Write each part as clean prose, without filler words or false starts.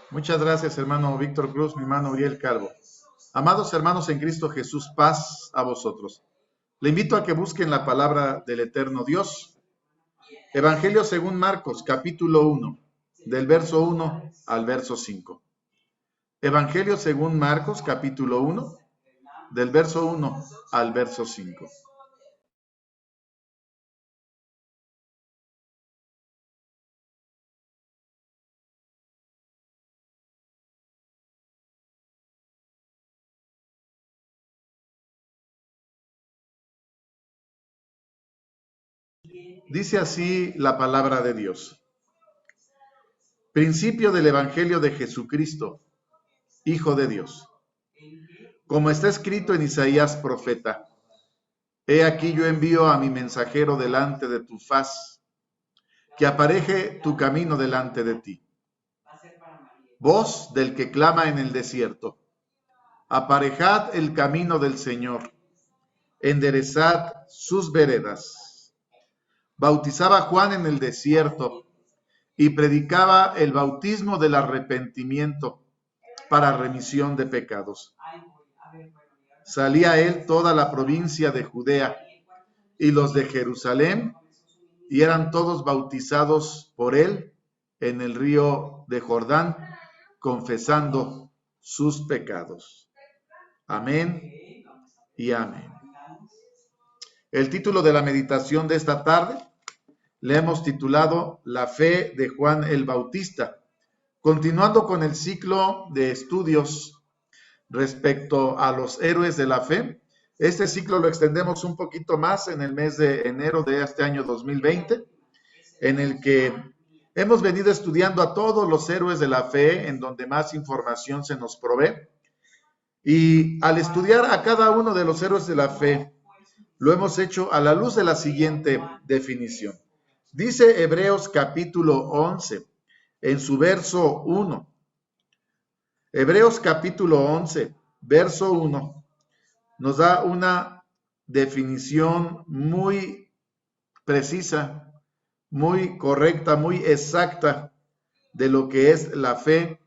Muchas gracias, hermano Víctor Cruz, mi hermano Uriel Calvo. Amados hermanos en Cristo Jesús, paz a vosotros. Le invito a que busquen la palabra del eterno Dios. Evangelio según Marcos, capítulo 1, del verso 1 al verso 5. Evangelio según Marcos, capítulo 1, del verso 1 al verso 5. Dice así la palabra de Dios. Principio del Evangelio de Jesucristo, Hijo de Dios. Como está escrito en Isaías profeta, he aquí yo envío a mi mensajero delante de tu faz, que apareje tu camino delante de ti. Voz del que clama en el desierto, aparejad el camino del Señor, enderezad sus veredas. Bautizaba Juan en el desierto y predicaba el bautismo del arrepentimiento para remisión de pecados. Salía él toda la provincia de Judea y los de Jerusalén, y eran todos bautizados por él en el río de Jordán, confesando sus pecados. Amén y amén. El título de la meditación de esta tarde le hemos titulado La fe de Juan el Bautista, continuando con el ciclo de estudios respecto a los héroes de la fe. Este ciclo lo extendemos un poquito más en el mes de enero de este año 2020, en el que hemos venido estudiando a todos los héroes de la fe, en donde más información se nos provee. Y al estudiar a cada uno de los héroes de la fe, lo hemos hecho a la luz de la siguiente definición. Dice Hebreos capítulo 11, en su verso 1. Hebreos capítulo 11, verso 1, nos da una definición muy precisa, muy correcta, muy exacta de lo que es la fe.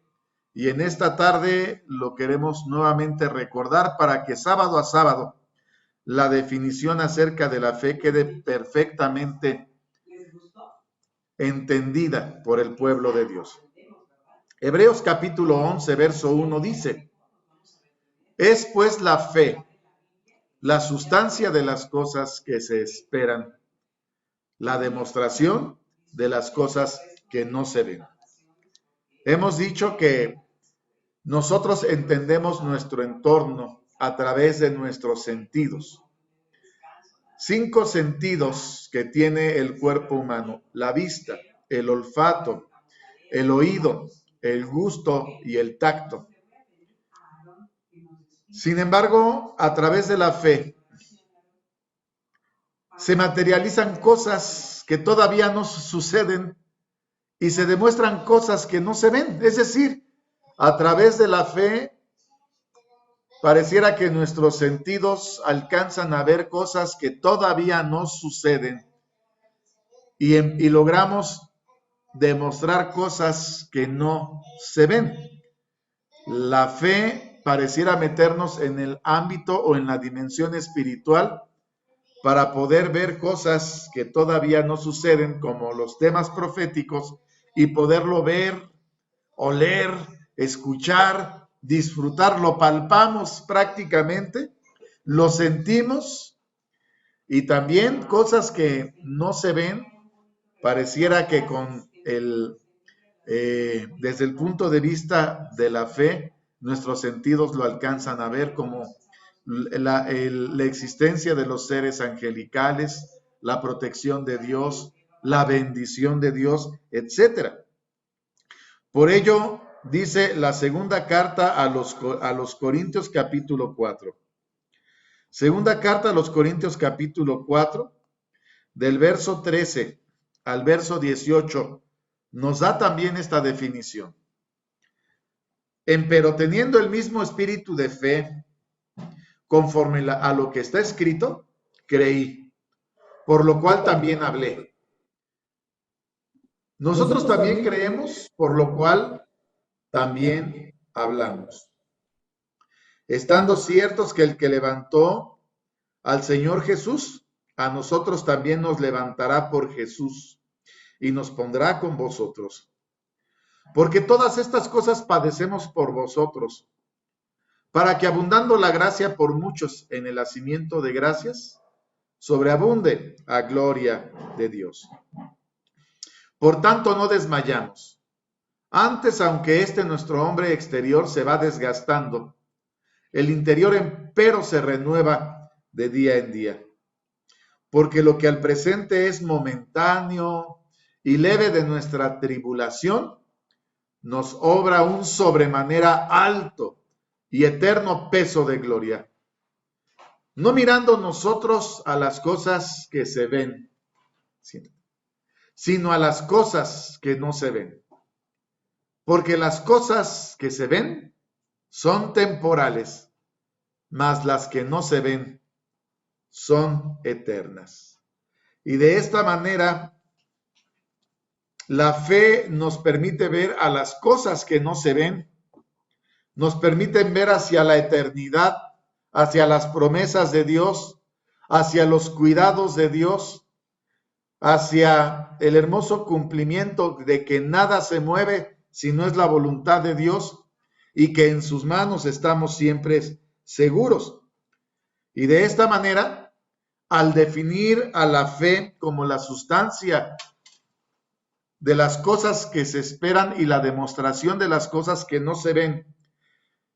Y en esta tarde lo queremos nuevamente recordar para que sábado a sábado la definición acerca de la fe quede perfectamente entendida por el pueblo de Dios. Hebreos capítulo 11, verso 1 dice: es pues la fe, la sustancia de las cosas que se esperan, la demostración de las cosas que no se ven. Hemos dicho que nosotros entendemos nuestro entorno a través de nuestros sentidos. 5 sentidos que tiene el cuerpo humano: la vista, el olfato, el oído, el gusto y el tacto. Sin embargo, a través de la fe se materializan cosas que todavía no suceden y se demuestran cosas que no se ven. Es decir, a través de la fe pareciera que nuestros sentidos alcanzan a ver cosas que todavía no suceden y logramos demostrar cosas que no se ven. La fe pareciera meternos en el ámbito o en la dimensión espiritual para poder ver cosas que todavía no suceden, como los temas proféticos, y poderlo ver, oler, escuchar, disfrutar. Lo palpamos prácticamente, lo sentimos, y también cosas que no se ven, pareciera que desde el punto de vista de la fe, nuestros sentidos lo alcanzan a ver, como la existencia de los seres angelicales, la protección de Dios, la bendición de Dios, etc. Por ello, dice la segunda carta a los Corintios capítulo 4. Segunda carta a los Corintios capítulo 4, del verso 13 al verso 18, nos da también esta definición. Empero teniendo el mismo espíritu de fe, conforme a lo que está escrito, creí, por lo cual también hablé. Nosotros también creemos, por lo cual también hablamos, estando ciertos que el que levantó al Señor Jesús, a nosotros también nos levantará por Jesús y nos pondrá con vosotros. Porque todas estas cosas padecemos por vosotros, para que abundando la gracia por muchos en el hacimiento de gracias, sobreabunde a gloria de Dios. Por tanto, no desmayamos. Antes, aunque nuestro hombre exterior se va desgastando, el interior empero se renueva de día en día. Porque lo que al presente es momentáneo y leve de nuestra tribulación, nos obra un sobremanera alto y eterno peso de gloria, no mirando nosotros a las cosas que se ven, sino a las cosas que no se ven. Porque las cosas que se ven son temporales, mas las que no se ven son eternas. Y de esta manera, la fe nos permite ver a las cosas que no se ven, nos permiten ver hacia la eternidad, hacia las promesas de Dios, hacia los cuidados de Dios, hacia el hermoso cumplimiento de que nada se mueve si no es la voluntad de Dios y que en sus manos estamos siempre seguros. Y de esta manera, al definir a la fe como la sustancia de las cosas que se esperan y la demostración de las cosas que no se ven,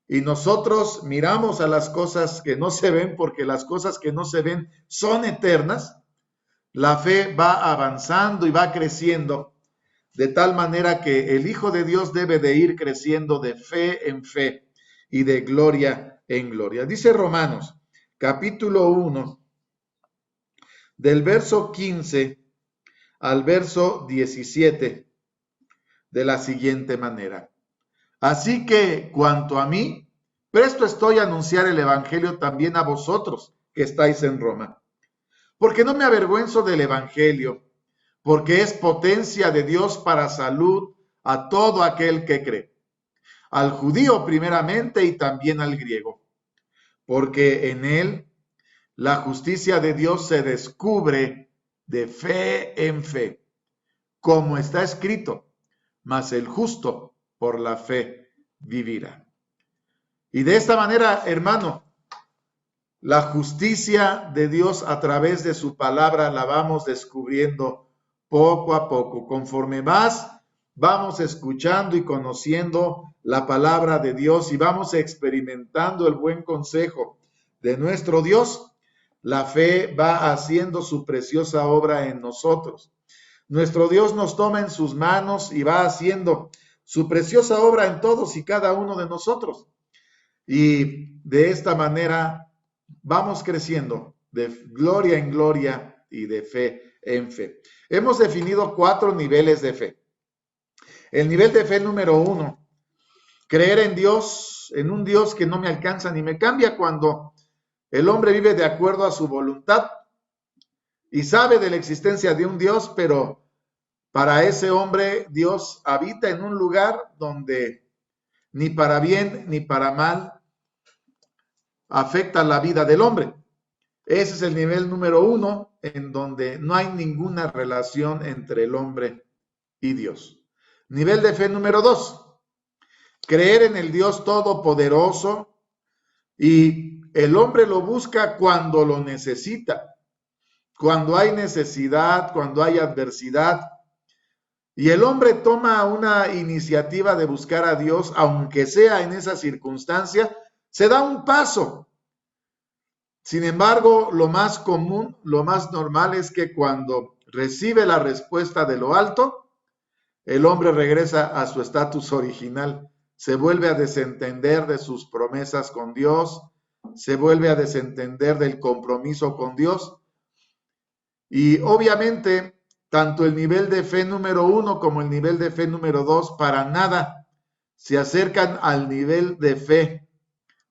y nosotros miramos a las cosas que no se ven porque las cosas que no se ven son eternas, la fe va avanzando y va creciendo de tal manera que el Hijo de Dios debe de ir creciendo de fe en fe y de gloria en gloria. Dice Romanos, capítulo 1, del verso 15 al verso 17, de la siguiente manera. Así que, cuanto a mí, presto estoy a anunciar el evangelio también a vosotros que estáis en Roma. Porque no me avergüenzo del evangelio, porque es potencia de Dios para salud a todo aquel que cree, al judío primeramente y también al griego, porque en él la justicia de Dios se descubre de fe en fe, como está escrito, mas el justo por la fe vivirá. Y de esta manera, hermano, la justicia de Dios a través de su palabra la vamos descubriendo poco a poco. Conforme más vamos escuchando y conociendo la palabra de Dios y vamos experimentando el buen consejo de nuestro Dios, la fe va haciendo su preciosa obra en nosotros. Nuestro Dios nos toma en sus manos y va haciendo su preciosa obra en todos y cada uno de nosotros. Y de esta manera vamos creciendo de gloria en gloria y de fe en fe. Hemos definido 4 niveles de fe. El nivel de fe número 1, creer en Dios, en un Dios que no me alcanza ni me cambia, cuando el hombre vive de acuerdo a su voluntad y sabe de la existencia de un Dios, pero para ese hombre Dios habita en un lugar donde ni para bien ni para mal afecta la vida del hombre. Ese es el nivel número 1, en donde no hay ninguna relación entre el hombre y Dios. Nivel de fe número 2, creer en el Dios todopoderoso, y el hombre lo busca cuando lo necesita, cuando hay necesidad, cuando hay adversidad, y el hombre toma una iniciativa de buscar a Dios, aunque sea en esa circunstancia, se da un paso. Sin embargo, lo más común, lo más normal es que cuando recibe la respuesta de lo alto, el hombre regresa a su estatus original, se vuelve a desentender de sus promesas con Dios, se vuelve a desentender del compromiso con Dios. Y obviamente, tanto el nivel de fe número 1 como el nivel de fe número 2 para nada se acercan al nivel de fe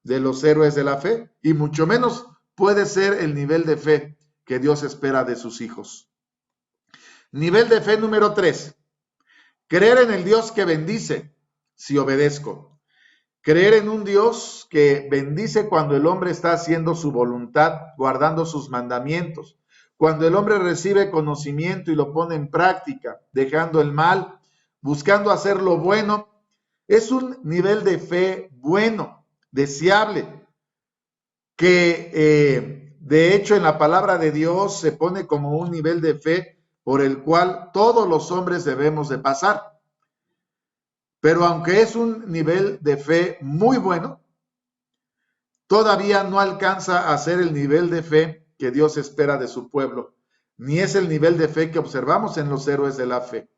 de los héroes de la fe, y mucho menos puede ser el nivel de fe que Dios espera de sus hijos. Nivel de fe número 3, creer en el Dios que bendice, si obedezco. Creer en un Dios que bendice cuando el hombre está haciendo su voluntad, guardando sus mandamientos. Cuando el hombre recibe conocimiento y lo pone en práctica, dejando el mal, buscando hacer lo bueno, es un nivel de fe bueno, deseable, que de hecho en la palabra de Dios se pone como un nivel de fe por el cual todos los hombres debemos de pasar. Pero aunque es un nivel de fe muy bueno, todavía no alcanza a ser el nivel de fe que Dios espera de su pueblo, ni es el nivel de fe que observamos en los héroes de la fe.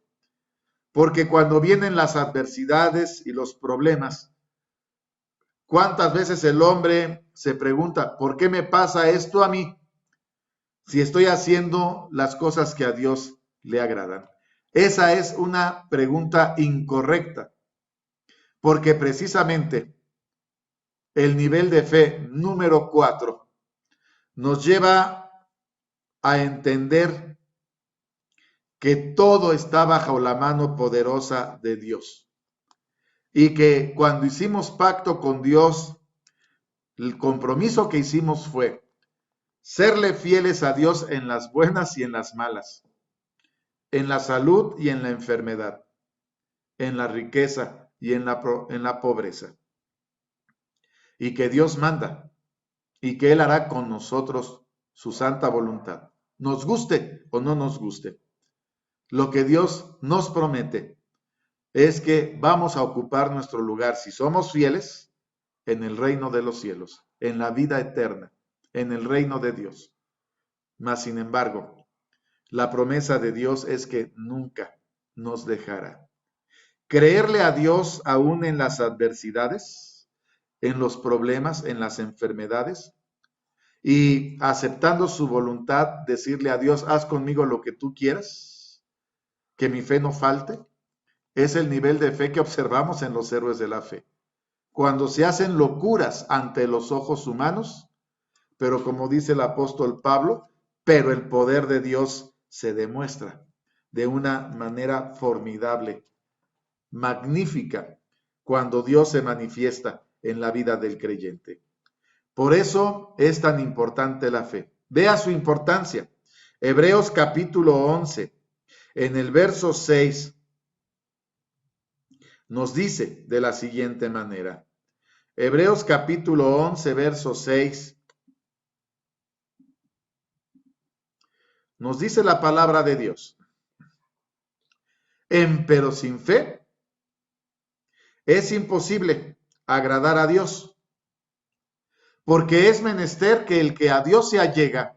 Porque cuando vienen las adversidades y los problemas, ¿cuántas veces el hombre se pregunta, ¿por qué me pasa esto a mí si estoy haciendo las cosas que a Dios le agradan? Esa es una pregunta incorrecta, porque precisamente el nivel de fe número 4 nos lleva a entender que todo está bajo la mano poderosa de Dios y que cuando hicimos pacto con Dios, el compromiso que hicimos fue serle fieles a Dios en las buenas y en las malas, en la salud y en la enfermedad, en la riqueza y en la pobreza. Y que Dios manda y que Él hará con nosotros su santa voluntad, nos guste o no nos guste. Lo que Dios nos promete es que vamos a ocupar nuestro lugar, si somos fieles, en el reino de los cielos, en la vida eterna, en el reino de Dios. Mas, sin embargo, la promesa de Dios es que nunca nos dejará. Creerle a Dios aún en las adversidades, en los problemas, en las enfermedades, y aceptando su voluntad, decirle a Dios, haz conmigo lo que tú quieras, que mi fe no falte, es el nivel de fe que observamos en los héroes de la fe. Cuando se hacen locuras ante los ojos humanos, pero como dice el apóstol Pablo, pero el poder de Dios se demuestra de una manera formidable, magnífica, cuando Dios se manifiesta en la vida del creyente. Por eso es tan importante la fe. Vea su importancia. Hebreos capítulo 11, en el verso 6, nos dice de la siguiente manera. Hebreos capítulo 11, verso 6, nos dice la palabra de Dios. Empero sin fe es imposible agradar a Dios, porque es menester que el que a Dios se allega,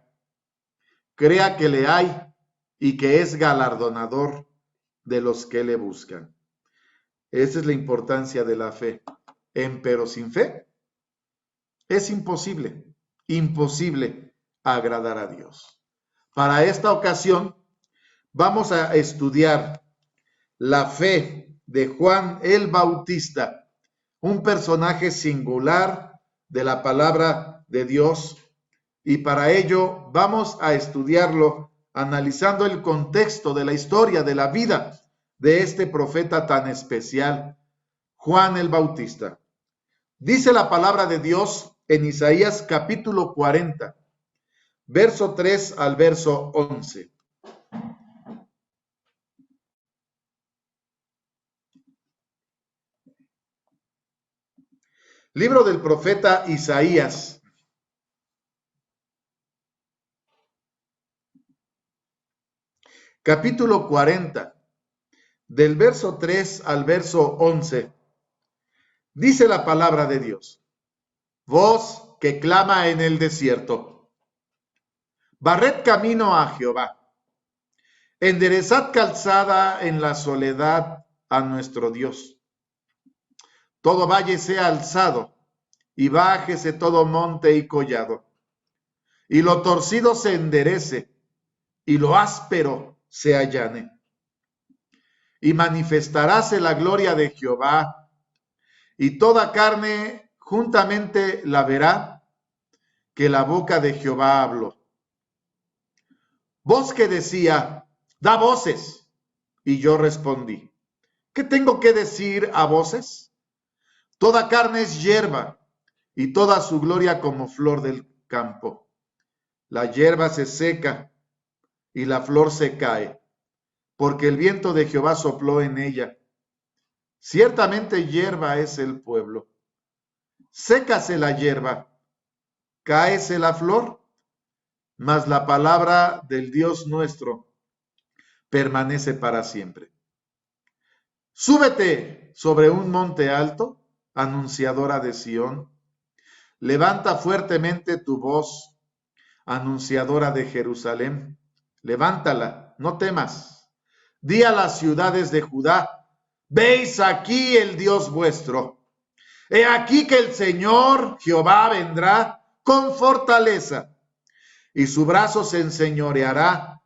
crea que le hay y que es galardonador de los que le buscan. Esa es la importancia de la fe. Empero sin fe es imposible, imposible agradar a Dios. Para esta ocasión vamos a estudiar la fe de Juan el Bautista, un personaje singular de la palabra de Dios, y para ello vamos a estudiarlo analizando el contexto de la historia de la vida de este profeta tan especial, Juan el Bautista. Dice la palabra de Dios en Isaías capítulo 40, verso 3 al verso 11. Libro del profeta Isaías, capítulo 40, del verso 3 al verso 11, dice la palabra de Dios. Voz que clama en el desierto. Barred camino a Jehová. Enderezad calzada en la soledad a nuestro Dios. Todo valle sea alzado, y bájese todo monte y collado, y lo torcido se enderece, y lo áspero se allane. Y manifestaráse la gloria de Jehová, y toda carne juntamente la verá, que la boca de Jehová habló. Voz que decía, da voces, y yo respondí, ¿Qué tengo que decir a voces? Toda carne es hierba, y toda su gloria como flor del campo. La hierba se seca, y la flor se cae, porque el viento de Jehová sopló en ella. Ciertamente hierba es el pueblo. Sécase la hierba, cáese la flor, mas la palabra del Dios nuestro permanece para siempre. Súbete sobre un monte alto, anunciadora de Sión. Levanta fuertemente tu voz, anunciadora de Jerusalén. Levántala, no temas. Di a las ciudades de Judá, veis aquí el Dios vuestro. He aquí que el Señor Jehová vendrá con fortaleza, y su brazo se enseñoreará.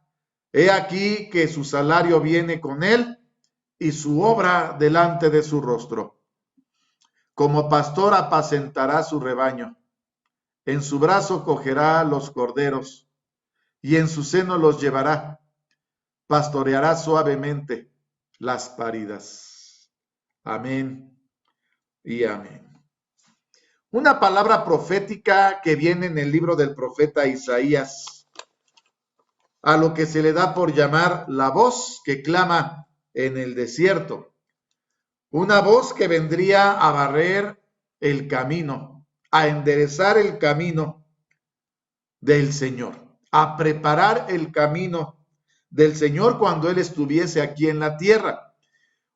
He aquí que su salario viene con él, y su obra delante de su rostro. Como pastor apacentará su rebaño. En su brazo cogerá los corderos, y en su seno los llevará. Pastoreará suavemente las paridas. Amén y amén. Una palabra profética que viene en el libro del profeta Isaías, a lo que se le da por llamar la voz que clama en el desierto. Una voz que vendría a barrer el camino, a enderezar el camino del Señor, a preparar el camino del Señor cuando Él estuviese aquí en la tierra.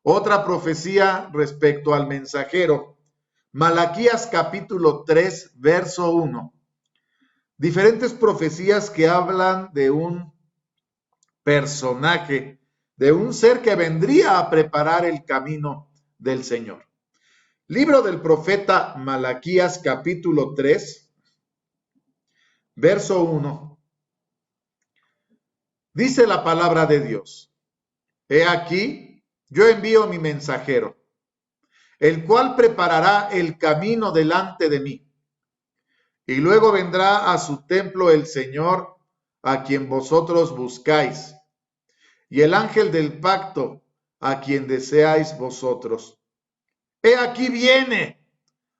Otra profecía respecto al mensajero, Malaquías capítulo 3, verso 1. Diferentes profecías que hablan de un personaje, de un ser que vendría a preparar el camino del Señor. Libro del profeta Malaquías capítulo 3, verso 1. Dice la palabra de Dios: He aquí, yo envío mi mensajero, el cual preparará el camino delante de mí. Y luego vendrá a su templo el Señor, a quien vosotros buscáis, y el ángel del pacto, a quien deseáis vosotros. He aquí viene,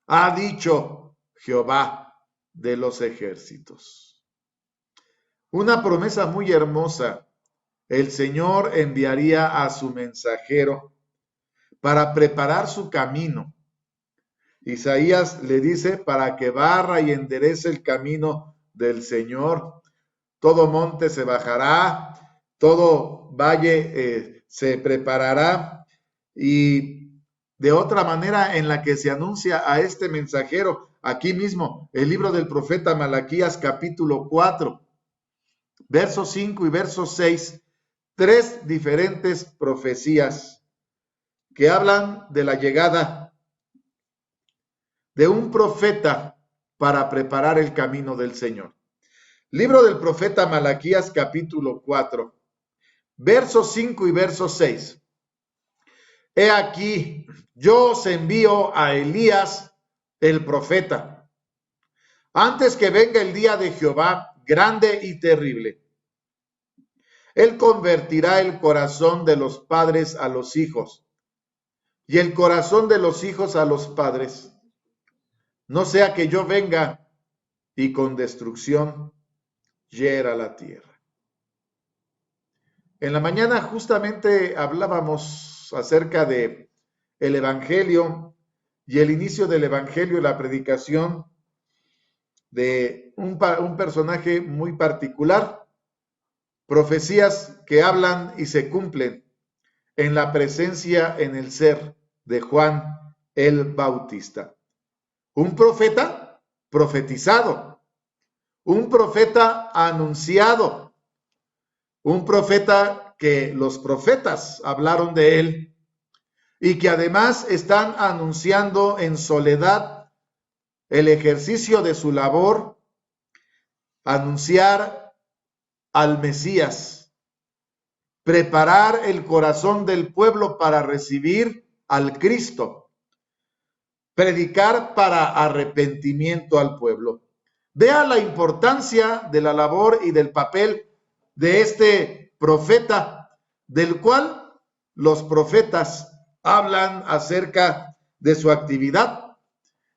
ha dicho Jehová de los ejércitos. Una promesa muy hermosa. El Señor enviaría a su mensajero para preparar su camino. Isaías le dice, para que barra y enderece el camino del Señor. Todo monte se bajará, todo valle se preparará, y de otra manera en la que se anuncia a este mensajero, aquí mismo, el libro del profeta Malaquías capítulo 4, verso 5 y verso 6, tres diferentes profecías que hablan de la llegada de un profeta para preparar el camino del Señor. Libro del profeta Malaquías capítulo 4, versos 5 y verso 6. He aquí, yo os envío a Elías el profeta, antes que venga el día de Jehová grande y terrible. Él convertirá el corazón de los padres a los hijos, y el corazón de los hijos a los padres, no sea que yo venga y con destrucción hiera la tierra. En la mañana justamente hablábamos acerca de el Evangelio y el inicio del Evangelio y la predicación de un personaje muy particular, profecías que hablan y se cumplen en la presencia, en el ser de Juan el Bautista. Un profeta profetizado, un profeta anunciado, un profeta que los profetas hablaron de él y que además están anunciando en soledad el ejercicio de su labor, anunciar al Mesías, preparar el corazón del pueblo para recibir al Cristo, predicar para arrepentimiento al pueblo. Vea la importancia de la labor y del papel de este profeta, del cual los profetas hablan acerca de su actividad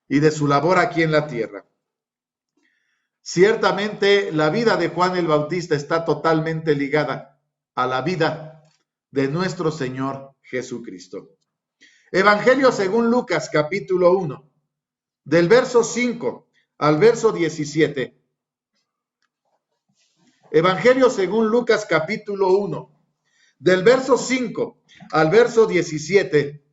y de su labor aquí en la tierra. Ciertamente la vida de Juan el Bautista está totalmente ligada a la vida de nuestro Señor Jesucristo. Evangelio según Lucas, capítulo 1, del verso 5 al verso 17. Evangelio según Lucas, capítulo 1, del verso 5 al verso 17.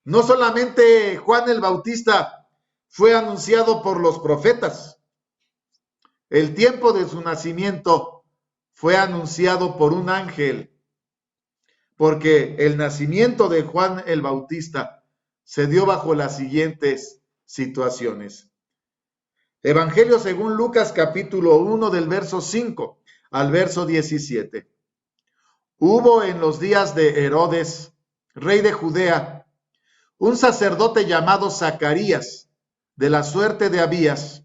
No solamente Juan el Bautista fue anunciado por los profetas, el tiempo de su nacimiento fue anunciado por un ángel, porque el nacimiento de Juan el Bautista se dio bajo las siguientes situaciones. Evangelio según Lucas, capítulo 1, del verso 5 al verso 17. Hubo en los días de Herodes, rey de Judea, un sacerdote llamado Zacarías, de la suerte de Abías,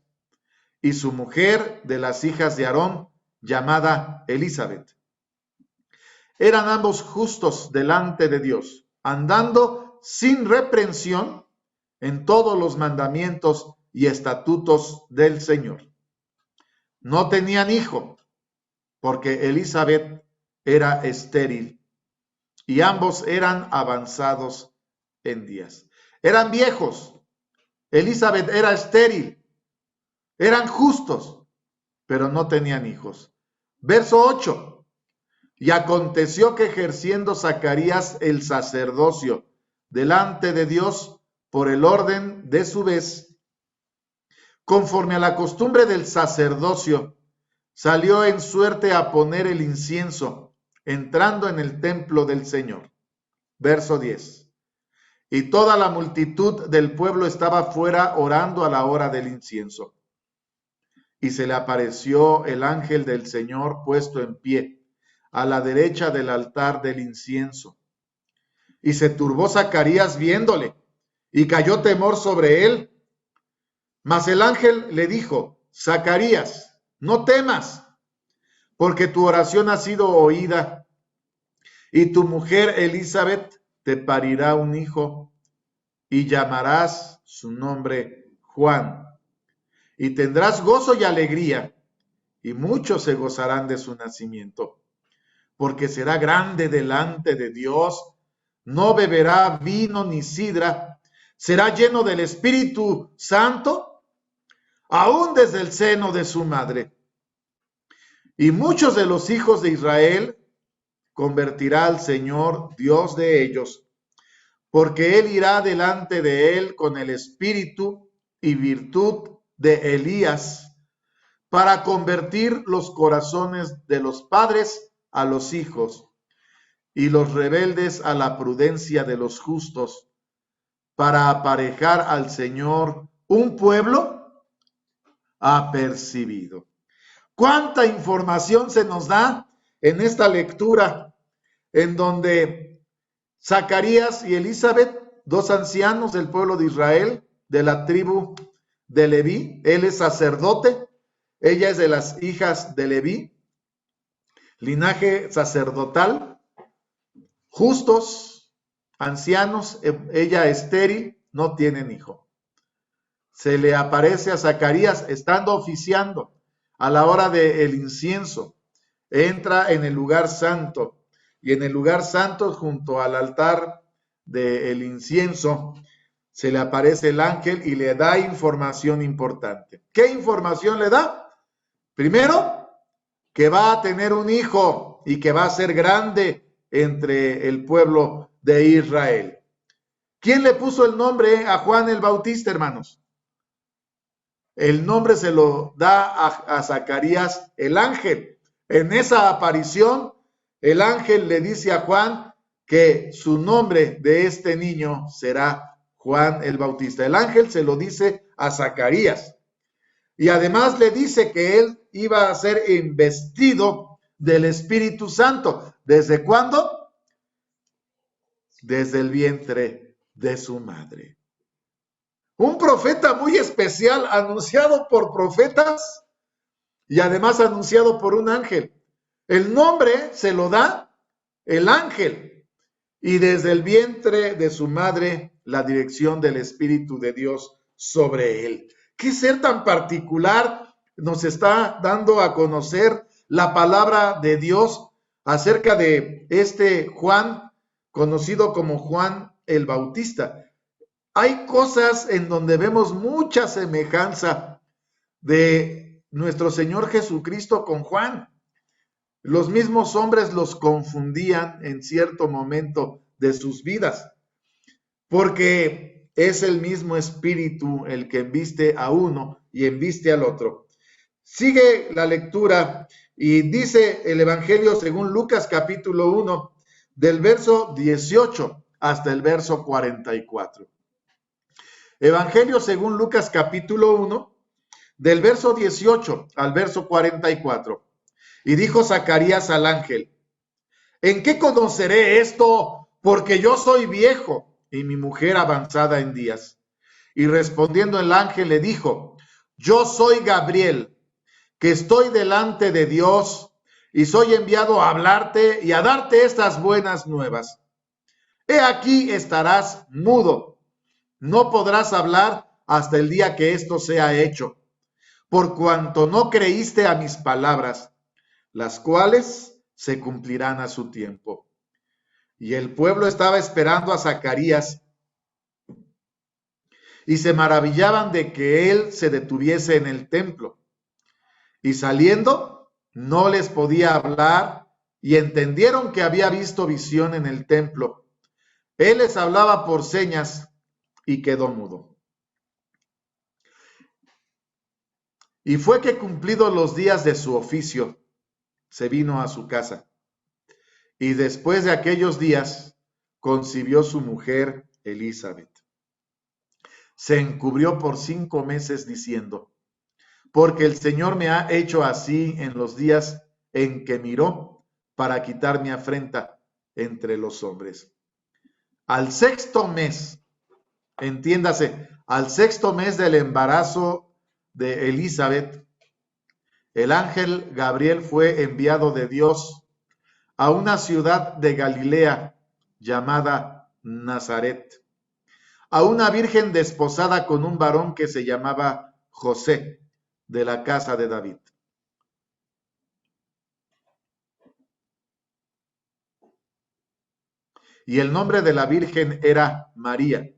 y su mujer de las hijas de Aarón, llamada Elizabeth. Eran ambos justos delante de Dios, andando sin reprensión en todos los mandamientos y estatutos del Señor. No tenían hijo, porque Elizabeth era estéril, y ambos eran avanzados en días. Eran viejos, Elizabeth era estéril, eran justos, pero no tenían hijos. Verso 8. Y aconteció que ejerciendo Zacarías el sacerdocio delante de Dios por el orden de su vez, conforme a la costumbre del sacerdocio, salió en suerte a poner el incienso, entrando en el templo del Señor. Verso 10. Y toda la multitud del pueblo estaba fuera orando a la hora del incienso. Y se le apareció el ángel del Señor puesto en pie, a la derecha del altar del incienso. Y se turbó Zacarías viéndole, y cayó temor sobre él. Mas el ángel le dijo: Zacarías, no temas, porque tu oración ha sido oída, y tu mujer Elizabeth te parirá un hijo, y llamarás su nombre Juan. Y tendrás gozo y alegría, y muchos se gozarán de su nacimiento, porque será grande delante de Dios, no beberá vino ni sidra, será lleno del Espíritu Santo, aún desde el seno de su madre. Y muchos de los hijos de Israel convertirá al Señor, Dios de ellos, porque él irá delante de él con el espíritu y virtud de Elías, para convertir los corazones de los padres a los hijos y los rebeldes a la prudencia de los justos, para aparejar al Señor un pueblo apercibido. ¿Cuánta información se nos da en esta lectura, en donde Zacarías y Elizabeth, dos ancianos del pueblo de Israel, de la tribu de Leví, él es sacerdote, ella es de las hijas de Leví, linaje sacerdotal, justos, ancianos, ella estéril, no tienen hijo. Se le aparece a Zacarías estando oficiando a la hora del incienso, entra en el lugar santo, y en el lugar santo, junto al altar del incienso, se le aparece el ángel y le da información importante. ¿Qué información le da? Primero, que va a tener un hijo y que va a ser grande entre el pueblo de Israel. ¿Quién le puso el nombre a Juan el Bautista, hermanos? El nombre se lo da a Zacarías el ángel. En esa aparición, el ángel le dice a Juan que su nombre de este niño será Juan el Bautista. El ángel se lo dice a Zacarías. Y además le dice que él iba a ser investido del Espíritu Santo. ¿Desde cuándo? Desde el vientre de su madre. Un profeta muy especial, anunciado por profetas y además anunciado por un ángel. El nombre se lo da el ángel. y desde el vientre de su madre la dirección del Espíritu de Dios sobre él. ¿Qué ser tan particular nos está dando a conocer la palabra de Dios acerca de este Juan, conocido como Juan el Bautista? Hay cosas en donde vemos mucha semejanza de nuestro Señor Jesucristo con Juan. Los mismos hombres los confundían en cierto momento de sus vidas, porque es el mismo espíritu el que embiste a uno y embiste al otro. Sigue la lectura y dice el Evangelio según Lucas capítulo 1, del verso 18 hasta el verso 44. Evangelio según Lucas capítulo 1, del verso 18 al verso 44. Y dijo Zacarías al ángel: ¿en qué conoceré esto? Porque yo soy viejo y mi mujer avanzada en días. Y respondiendo el ángel le dijo: yo soy Gabriel, que estoy delante de Dios y soy enviado a hablarte y a darte estas buenas nuevas. He aquí estarás mudo, no podrás hablar hasta el día que esto sea hecho, por cuanto no creíste a mis palabras, las cuales se cumplirán a su tiempo. Y el pueblo estaba esperando a Zacarías y se maravillaban de que él se detuviese en el templo. Y saliendo, no les podía hablar y entendieron que había visto visión en el templo. Él les hablaba por señas y quedó mudo. Y fue que cumplidos los días de su oficio, se vino a su casa. Y después de aquellos días, concibió su mujer Elizabeth. Se encubrió por 5 meses diciendo: porque el Señor me ha hecho así en los días en que miró para quitar mi afrenta entre los hombres. Al 6º mes, entiéndase, al 6º mes del embarazo de Elizabeth, el ángel Gabriel fue enviado de Dios a una ciudad de Galilea llamada Nazaret, a una virgen desposada con un varón que se llamaba José, de la casa de David. Y el nombre de la virgen era María.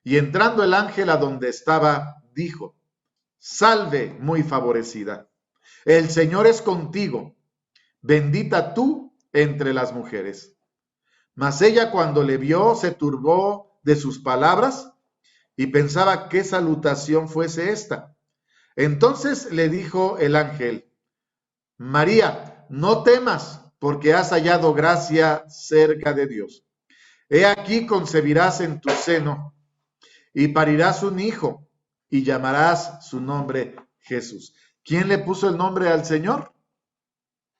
Y entrando el ángel a donde estaba, dijo: salve, muy favorecida, el Señor es contigo, bendita tú entre las mujeres. Mas ella, cuando le vio, se turbó de sus palabras y pensaba qué salutación fuese esta. Entonces le dijo el ángel: María, no temas, porque has hallado gracia cerca de Dios. He aquí concebirás en tu seno y parirás un hijo y llamarás su nombre Jesús. ¿Quién le puso el nombre al Señor?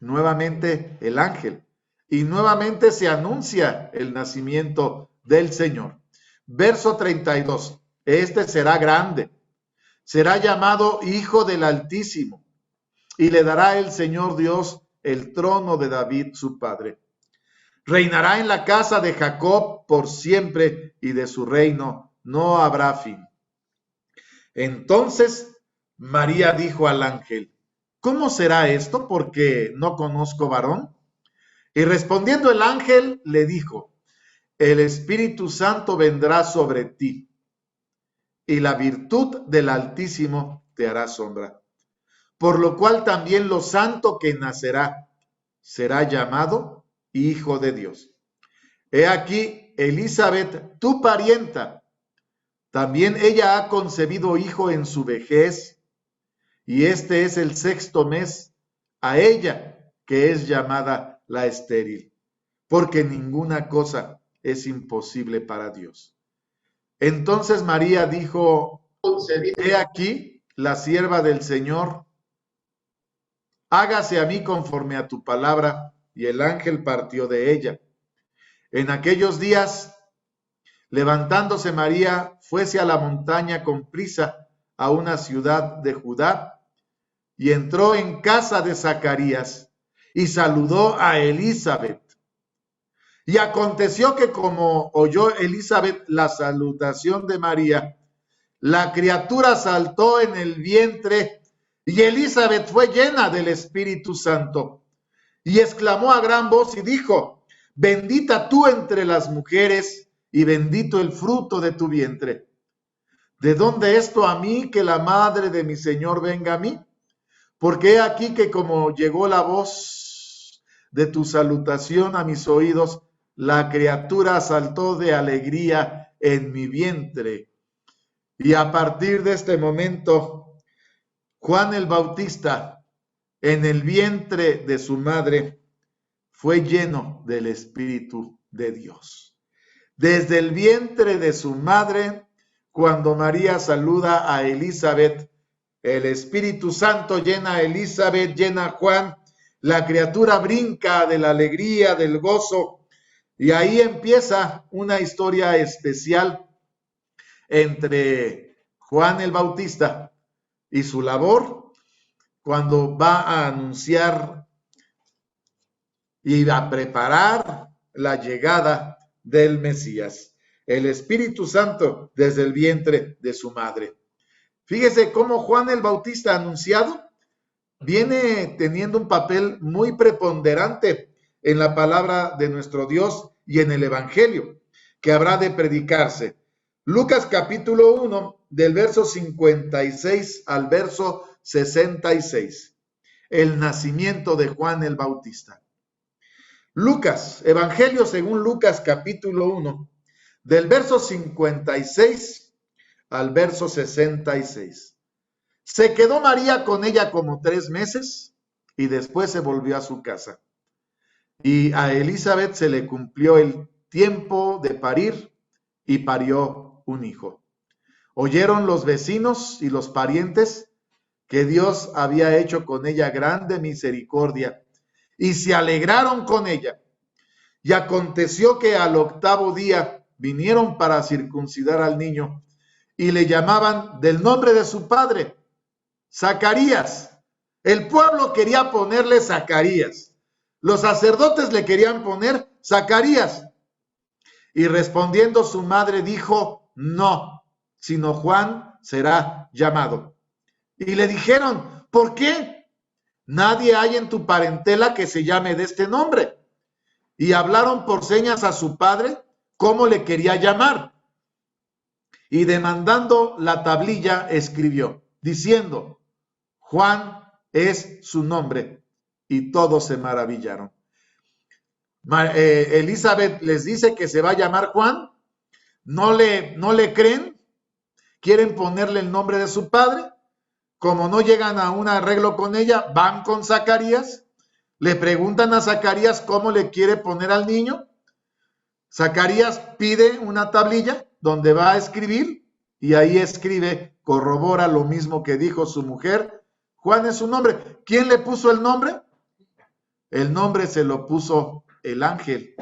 Nuevamente el ángel. Y nuevamente se anuncia el nacimiento del Señor. Verso 32. Este será grande, será llamado Hijo del Altísimo, y le dará el Señor Dios el trono de David su padre. Reinará en la casa de Jacob por siempre, y de su reino no habrá fin. Entonces María dijo al ángel: ¿cómo será esto? Porque no conozco varón. Y respondiendo el ángel le dijo: el Espíritu Santo vendrá sobre ti, y la virtud del Altísimo te hará sombra. Por lo cual también lo santo que nacerá será llamado Hijo de Dios. He aquí, Elizabeth, tu parienta, también ella ha concebido hijo en su vejez, y este es el 6º mes a ella, que es llamada la estéril, porque ninguna cosa es imposible para Dios. Entonces María dijo: he aquí la sierva del Señor, hágase a mí conforme a tu palabra. Y el ángel partió de ella. En aquellos días, levantándose María, fuese a la montaña con prisa a una ciudad de Judá, y entró en casa de Zacarías, y saludó a Elizabeth. Y aconteció que como oyó Elizabeth la salutación de María, la criatura saltó en el vientre y Elizabeth fue llena del Espíritu Santo. Y exclamó a gran voz y dijo, bendita tú entre las mujeres y bendito el fruto de tu vientre. ¿De dónde esto a mí que la madre de mi Señor venga a mí? Porque he aquí que como llegó la voz de tu salutación a mis oídos, la criatura saltó de alegría en mi vientre. Y a partir de este momento, Juan el Bautista, en el vientre de su madre, fue lleno del Espíritu de Dios. Desde el vientre de su madre, cuando María saluda a Elizabeth, el Espíritu Santo llena a Elizabeth, llena a Juan, la criatura brinca de la alegría, del gozo, y ahí empieza una historia especial entre Juan el Bautista y su labor cuando va a anunciar y a preparar la llegada del Mesías, el Espíritu Santo desde el vientre de su madre. Fíjese cómo Juan el Bautista anunciado viene teniendo un papel muy preponderante en la palabra de nuestro Dios y en el Evangelio que habrá de predicarse. Lucas capítulo 1, del verso 56 al verso 66. El nacimiento de Juan el Bautista. Lucas, Evangelio según Lucas capítulo 1, del verso 56 al verso 66. Se quedó María con ella como 3 meses y después se volvió a su casa. Y a Elizabeth se le cumplió el tiempo de parir y parió un hijo. Oyeron los vecinos y los parientes que Dios había hecho con ella grande misericordia y se alegraron con ella. Y aconteció que al 8º día vinieron para circuncidar al niño y le llamaban del nombre de su padre, Zacarías. El pueblo quería ponerle Zacarías. Los sacerdotes le querían poner Zacarías. Y respondiendo su madre dijo, no, sino Juan será llamado. Y le dijeron, ¿por qué? Nadie hay en tu parentela que se llame de este nombre. Y hablaron por señas a su padre cómo le quería llamar. Y demandando la tablilla escribió, diciendo, Juan es su nombre. Y todos se maravillaron. Elizabeth les dice que se va a llamar Juan. No le creen. Quieren ponerle el nombre de su padre. Como no llegan a un arreglo con ella, van con Zacarías. Le preguntan a Zacarías cómo le quiere poner al niño. Zacarías pide una tablilla donde va a escribir y ahí escribe, corrobora lo mismo que dijo su mujer. Juan es su nombre. ¿Quién le puso el nombre? El nombre se lo puso el ángel.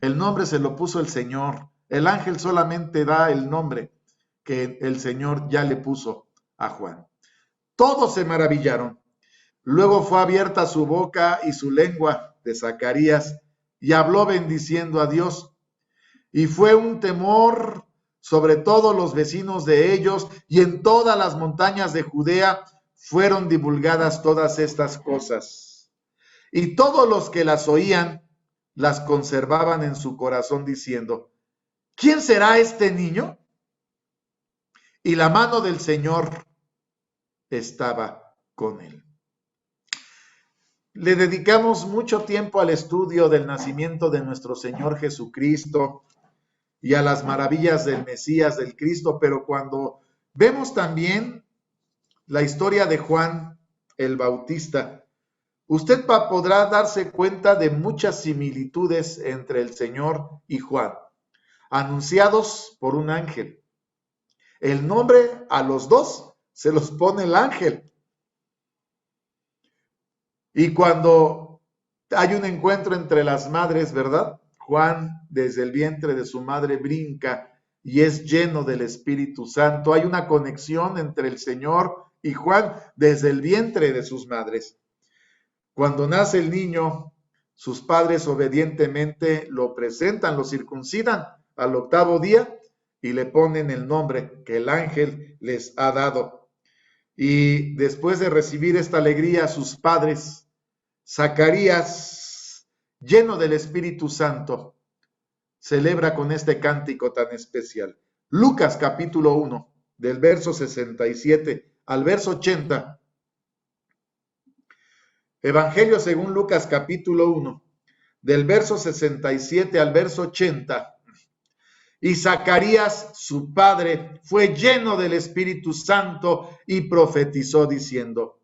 El nombre se lo puso el Señor. El ángel solamente da el nombre que el Señor ya le puso a Juan. Todos se maravillaron. Luego fue abierta su boca y su lengua de Zacarías y habló bendiciendo a Dios. Y fue un temor sobre todos los vecinos de ellos, y en todas las montañas de Judea fueron divulgadas todas estas cosas. Y todos los que las oían las conservaban en su corazón diciendo, ¿quién será este niño? Y la mano del Señor estaba con él. Le dedicamos mucho tiempo al estudio del nacimiento de nuestro Señor Jesucristo y a las maravillas del Mesías, del Cristo, pero cuando vemos también la historia de Juan el Bautista, usted podrá darse cuenta de muchas similitudes entre el Señor y Juan, anunciados por un ángel. El nombre a los dos se los pone el ángel. Y cuando hay un encuentro entre las madres, ¿verdad? Juan desde el vientre de su madre brinca y es lleno del Espíritu Santo. Hay una conexión entre el Señor y Juan desde el vientre de sus madres. Cuando nace el niño, Sus padres obedientemente lo presentan, lo circuncidan al 8º día y le ponen el nombre que el ángel les ha dado. Y después de recibir esta alegría, sus padres, Zacarías, lleno del Espíritu Santo, celebra con este cántico tan especial. Lucas capítulo 1, del verso 67 al verso 80. Evangelio según Lucas capítulo 1, del verso 67 al verso 80. Y Zacarías, su padre, fue lleno del Espíritu Santo y profetizó diciendo: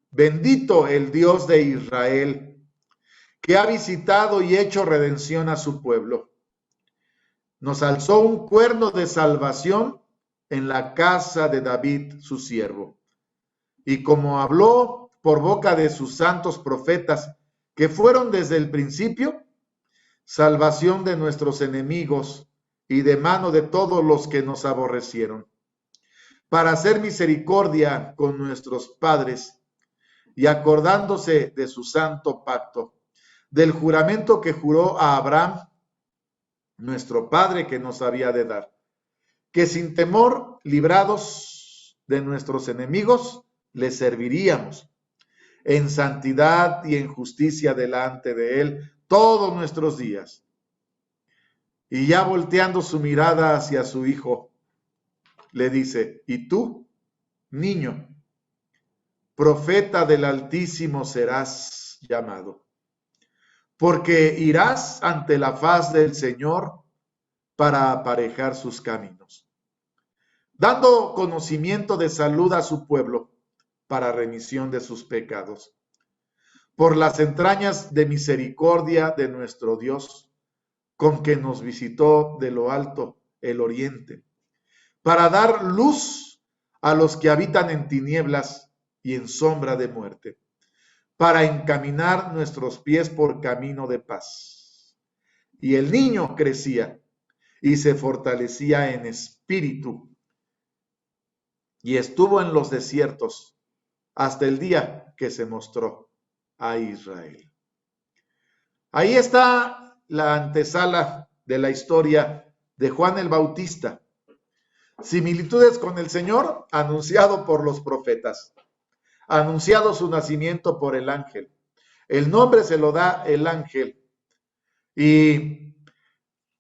Bendito el Dios de Israel, que ha visitado y hecho redención a su pueblo. Nos alzó un cuerno de salvación en la casa de David, su siervo. Y como habló por boca de sus santos profetas, que fueron desde el principio, salvación de nuestros enemigos y de mano de todos los que nos aborrecieron, para hacer misericordia con nuestros padres y acordándose de su santo pacto, del juramento que juró a Abraham, nuestro padre, que nos había de dar, que sin temor, librados de nuestros enemigos, le serviríamos en santidad y en justicia delante de él todos nuestros días. Y ya volteando su mirada hacia su hijo, le dice: y tú, niño, profeta del Altísimo serás llamado, porque irás ante la faz del Señor para aparejar sus caminos, dando conocimiento de salud a su pueblo para remisión de sus pecados, por las entrañas de misericordia de nuestro Dios, con que nos visitó de lo alto el oriente, para dar luz a los que habitan en tinieblas y en sombra de muerte, para encaminar nuestros pies por camino de paz. Y el niño crecía y se fortalecía en espíritu, y estuvo en los desiertos hasta el día que se mostró a Israel. Ahí está la antesala de la historia de Juan el Bautista. Similitudes con el Señor, anunciado por los profetas, anunciado su nacimiento por el ángel. El nombre se lo da el ángel. Y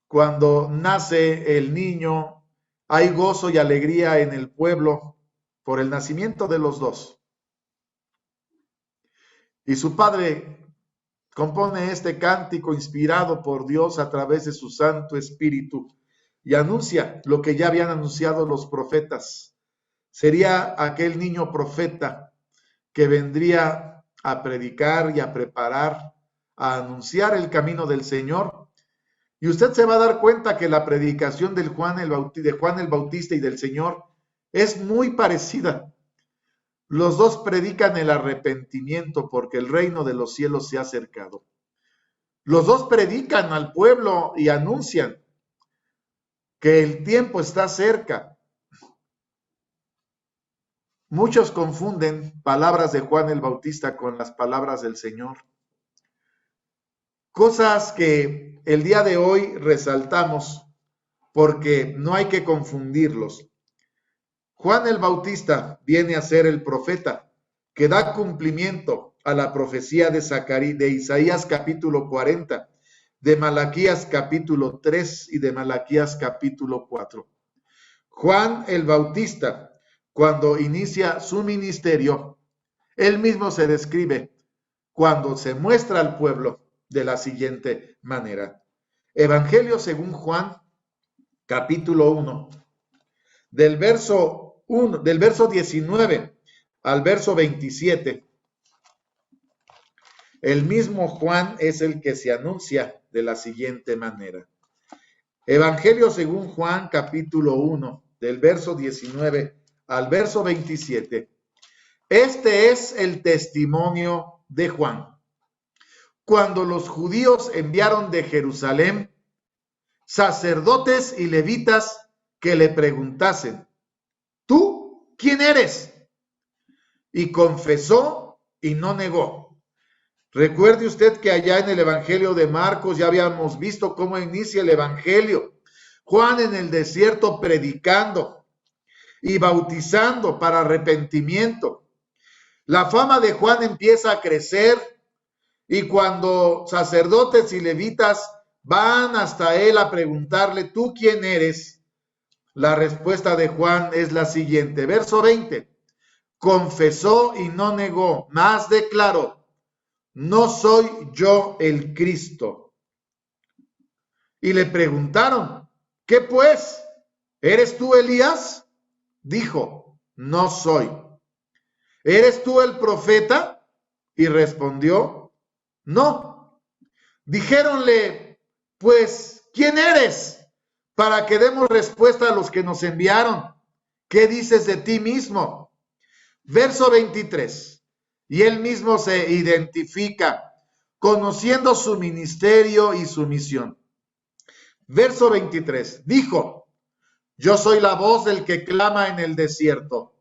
cuando nace el niño, hay gozo y alegría en el pueblo por el nacimiento de los dos. Y su padre compone este cántico inspirado por Dios a través de su Santo Espíritu y anuncia lo que ya habían anunciado los profetas. Sería aquel niño profeta que vendría a predicar y a preparar, a anunciar el camino del Señor. Y usted se va a dar cuenta que la predicación de Juan el Bautista y del Señor es muy parecida. Los dos predican el arrepentimiento porque el reino de los cielos se ha acercado. Los dos predican al pueblo y anuncian que el tiempo está cerca. Muchos confunden palabras de Juan el Bautista con las palabras del Señor. Cosas que el día de hoy resaltamos porque no hay que confundirlos. Juan el Bautista viene a ser el profeta que da cumplimiento a la profecía de Isaías capítulo 40, de Malaquías capítulo 3 y de Malaquías capítulo 4. Juan el Bautista, cuando inicia su ministerio, él mismo se describe cuando se muestra al pueblo de la siguiente manera. Evangelio según Juan capítulo 1, del verso 19 al verso 27. El mismo Juan es el que se anuncia de la siguiente manera. Evangelio según Juan capítulo 1, del verso 19 al verso 27. Este es el testimonio de Juan. Cuando los judíos enviaron de Jerusalén sacerdotes y levitas que le preguntasen: ¿tú quién eres? Y confesó y no negó, Recuerde usted que allá en el Evangelio de Marcos ya habíamos visto cómo inicia el Evangelio. Juan en el desierto predicando y bautizando para arrepentimiento. La fama de Juan empieza a crecer y cuando sacerdotes y levitas van hasta él a preguntarle, ¿tú quién eres? La respuesta de Juan es la siguiente, verso 20. Confesó y no negó, mas declaró, no soy yo el Cristo. Y le preguntaron, ¿qué pues? ¿Eres tú Elías? Dijo, no soy. ¿Eres tú el profeta? Y respondió, no. Dijéronle, pues, ¿quién eres? Para que demos respuesta a los que nos enviaron. ¿Qué dices de ti mismo? Verso 23. Y él mismo se identifica, conociendo su ministerio y su misión. Verso 23. Dijo, yo soy la voz del que clama en el desierto.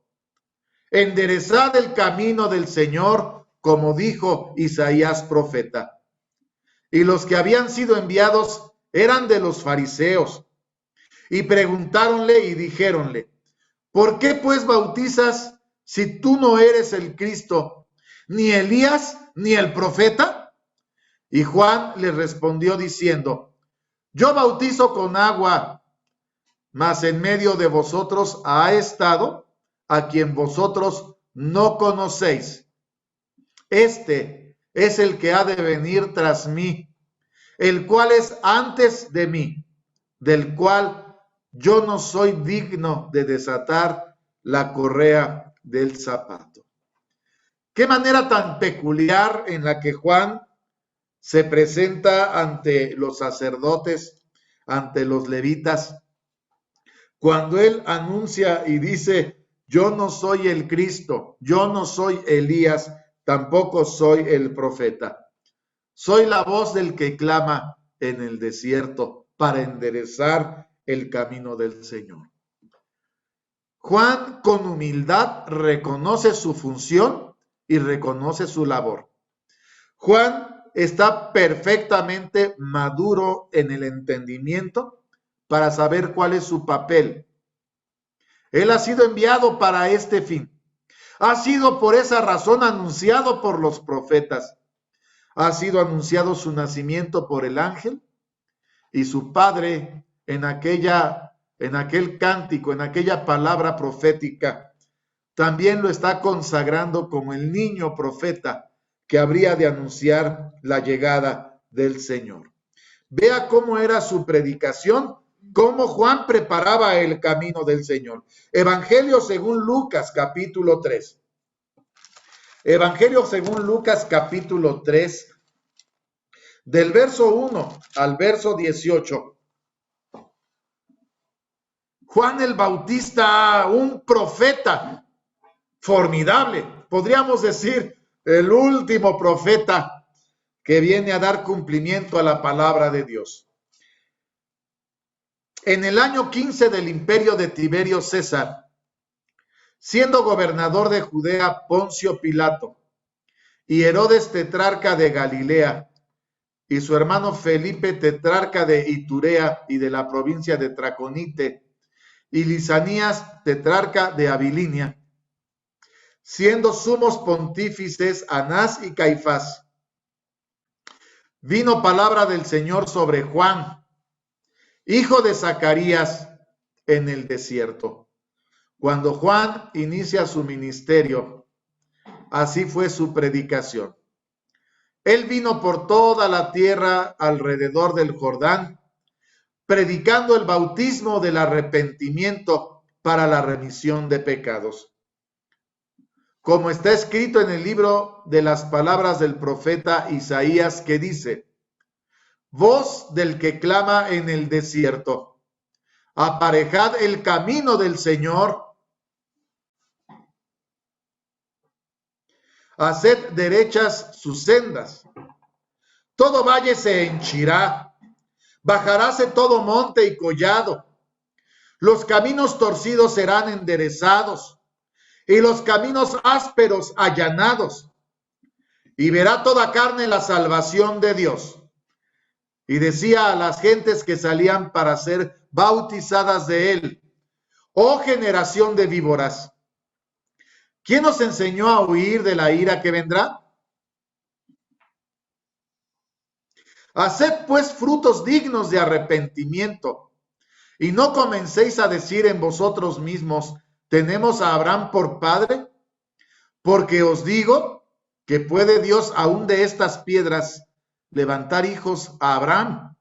Enderezad el camino del Señor, como dijo Isaías profeta. Y los que habían sido enviados eran de los fariseos. Y preguntáronle y dijéronle, ¿por qué pues bautizas si tú no eres el Cristo, ni Elías, ni el profeta? Y Juan les respondió diciendo, yo bautizo con agua, mas en medio de vosotros ha estado a quien vosotros no conocéis. Este es el que ha de venir tras mí, el cual es antes de mí, del cual yo no soy digno de desatar la correa del zapato. Qué manera tan peculiar en la que Juan se presenta ante los sacerdotes, ante los levitas, cuando él anuncia y dice, yo no soy el Cristo, yo no soy Elías, tampoco soy el profeta. Soy la voz del que clama en el desierto para enderezar el camino del Señor. Juan con humildad reconoce su función y reconoce su labor. Juan está perfectamente maduro en el entendimiento para saber cuál es su papel. Él ha sido enviado para este fin. Ha sido por esa razón anunciado por los profetas. Ha sido anunciado su nacimiento por el ángel y su padre en aquel cántico, en aquella palabra profética, también lo está consagrando como el niño profeta que habría de anunciar la llegada del Señor. Vea cómo era su predicación, cómo Juan preparaba el camino del Señor. Evangelio según Lucas, capítulo 3. Evangelio según Lucas, capítulo 3, del verso 1 al verso 18. Juan el Bautista, un profeta formidable, podríamos decir, el último profeta que viene a dar cumplimiento a la palabra de Dios. En el año 15 del imperio de Tiberio César, siendo gobernador de Judea Poncio Pilato y Herodes tetrarca de Galilea y su hermano Felipe tetrarca de Iturea y de la provincia de Traconite y Lisanías tetrarca de Abilinia, siendo sumos pontífices Anás y Caifás, vino palabra del Señor sobre Juan, hijo de Zacarías, en el desierto. Cuando Juan inicia su ministerio, así fue su predicación. Él vino por toda la tierra alrededor del Jordán, predicando el bautismo del arrepentimiento para la remisión de pecados. Como está escrito en el libro de las palabras del profeta Isaías, que dice, voz del que clama en el desierto, aparejad el camino del Señor, haced derechas sus sendas. Todo valle se henchirá, bajaráse todo monte y collado. Los caminos torcidos serán enderezados y los caminos ásperos allanados. y verá toda carne la salvación de Dios. Y decía a las gentes que salían para ser bautizadas de él: oh generación de víboras, ¿quién os enseñó a huir de la ira que vendrá? Haced pues frutos dignos de arrepentimiento, y no comencéis a decir en vosotros mismos: ¿tenemos a Abraham por padre? Porque os digo que puede Dios aún de estas piedras levantar hijos a Abraham.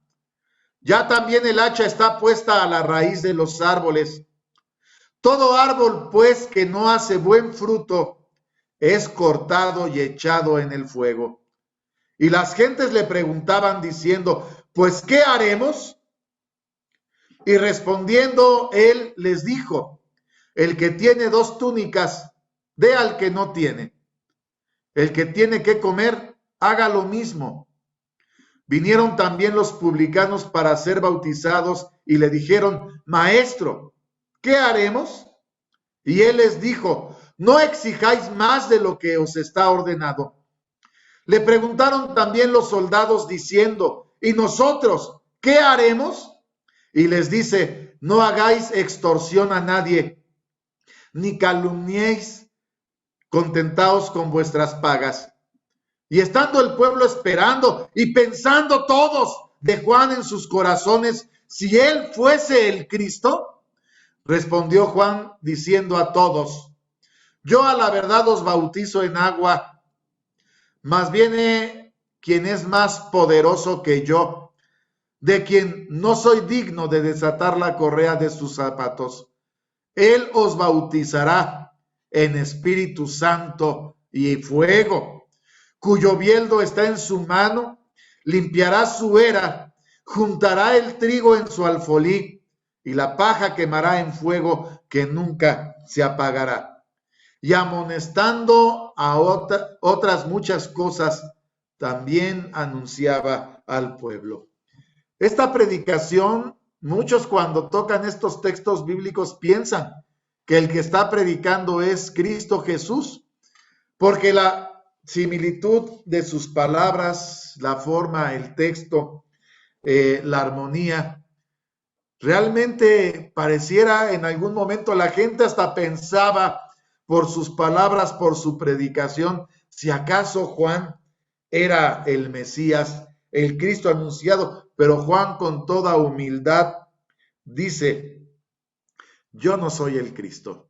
Ya también el hacha está puesta a la raíz de los árboles. Todo árbol, pues, que no hace buen fruto, es cortado y echado en el fuego. Y las gentes le preguntaban diciendo: pues, ¿qué haremos? Y respondiendo él les dijo: el que tiene 2 túnicas, dé al que no tiene. El que tiene que comer, haga lo mismo. Vinieron también los publicanos para ser bautizados y le dijeron: maestro, ¿qué haremos? Y él les dijo: no exijáis más de lo que os está ordenado. Le preguntaron también los soldados diciendo: ¿y nosotros qué haremos? Y les dice: no hagáis extorsión a nadie, ni calumniéis, contentaos con vuestras pagas. Y estando el pueblo esperando y pensando todos de Juan en sus corazones si él fuese el Cristo, respondió Juan diciendo a todos: yo a la verdad os bautizo en agua, mas viene quien es más poderoso que yo, de quien no soy digno de desatar la correa de sus zapatos. Él os bautizará en Espíritu Santo y fuego, cuyo bieldo está en su mano, limpiará su era, juntará el trigo en su alfolí, y la paja quemará en fuego que nunca se apagará. Y amonestando a otras muchas cosas, también anunciaba al pueblo. Esta predicación, muchos cuando tocan estos textos bíblicos piensan que el que está predicando es Cristo Jesús, porque la similitud de sus palabras, la forma, el texto, la armonía, realmente pareciera en algún momento la gente hasta pensaba por sus palabras, por su predicación, si acaso Juan era el Mesías, el Cristo anunciado. Pero Juan, con toda humildad, dice: yo no soy el Cristo.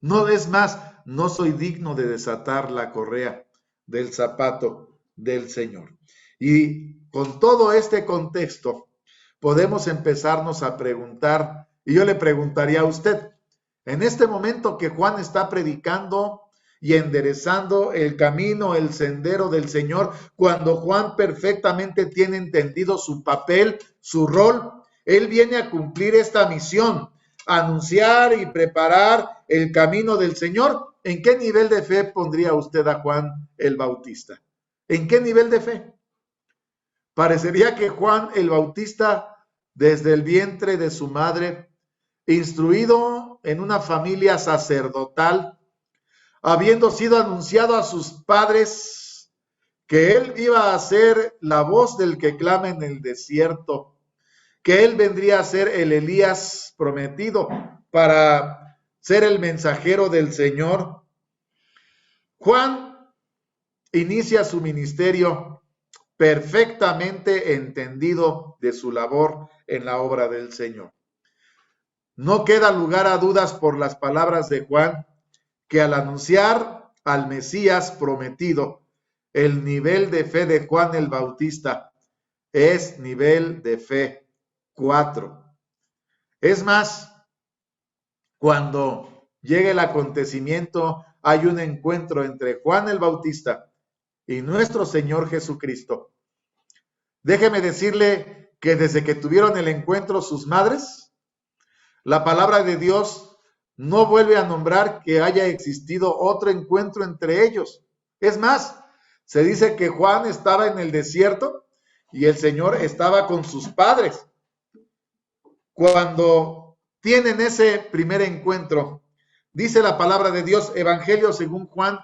No, es más, no soy digno de desatar la correa del zapato del Señor. Y con todo este contexto, podemos empezarnos a preguntar, y yo le preguntaría a usted, en este momento que Juan está predicando y enderezando el camino, el sendero del Señor, cuando Juan perfectamente tiene entendido su papel, su rol, él viene a cumplir esta misión, anunciar y preparar el camino del Señor. ¿En qué nivel de fe pondría usted a Juan el Bautista? ¿En qué nivel de fe? Parecería que Juan el Bautista, desde el vientre de su madre, instruido en una familia sacerdotal, habiendo sido anunciado a sus padres que él iba a ser la voz del que clama en el desierto, que él vendría a ser el Elías prometido para ser el mensajero del Señor. Juan inicia su ministerio perfectamente entendido de su labor en la obra del Señor. No queda lugar a dudas por las palabras de Juan, que al anunciar al Mesías prometido, el nivel de fe de Juan el Bautista es nivel de fe 4. Es más, cuando llega el acontecimiento, hay un encuentro entre Juan el Bautista y nuestro Señor Jesucristo. Déjeme decirle que desde que tuvieron el encuentro sus madres, la palabra de Dios no vuelve a nombrar que haya existido otro encuentro entre ellos. Es más, se dice que Juan estaba en el desierto y el Señor estaba con sus padres. Cuando tienen ese primer encuentro, dice la palabra de Dios, Evangelio según Juan,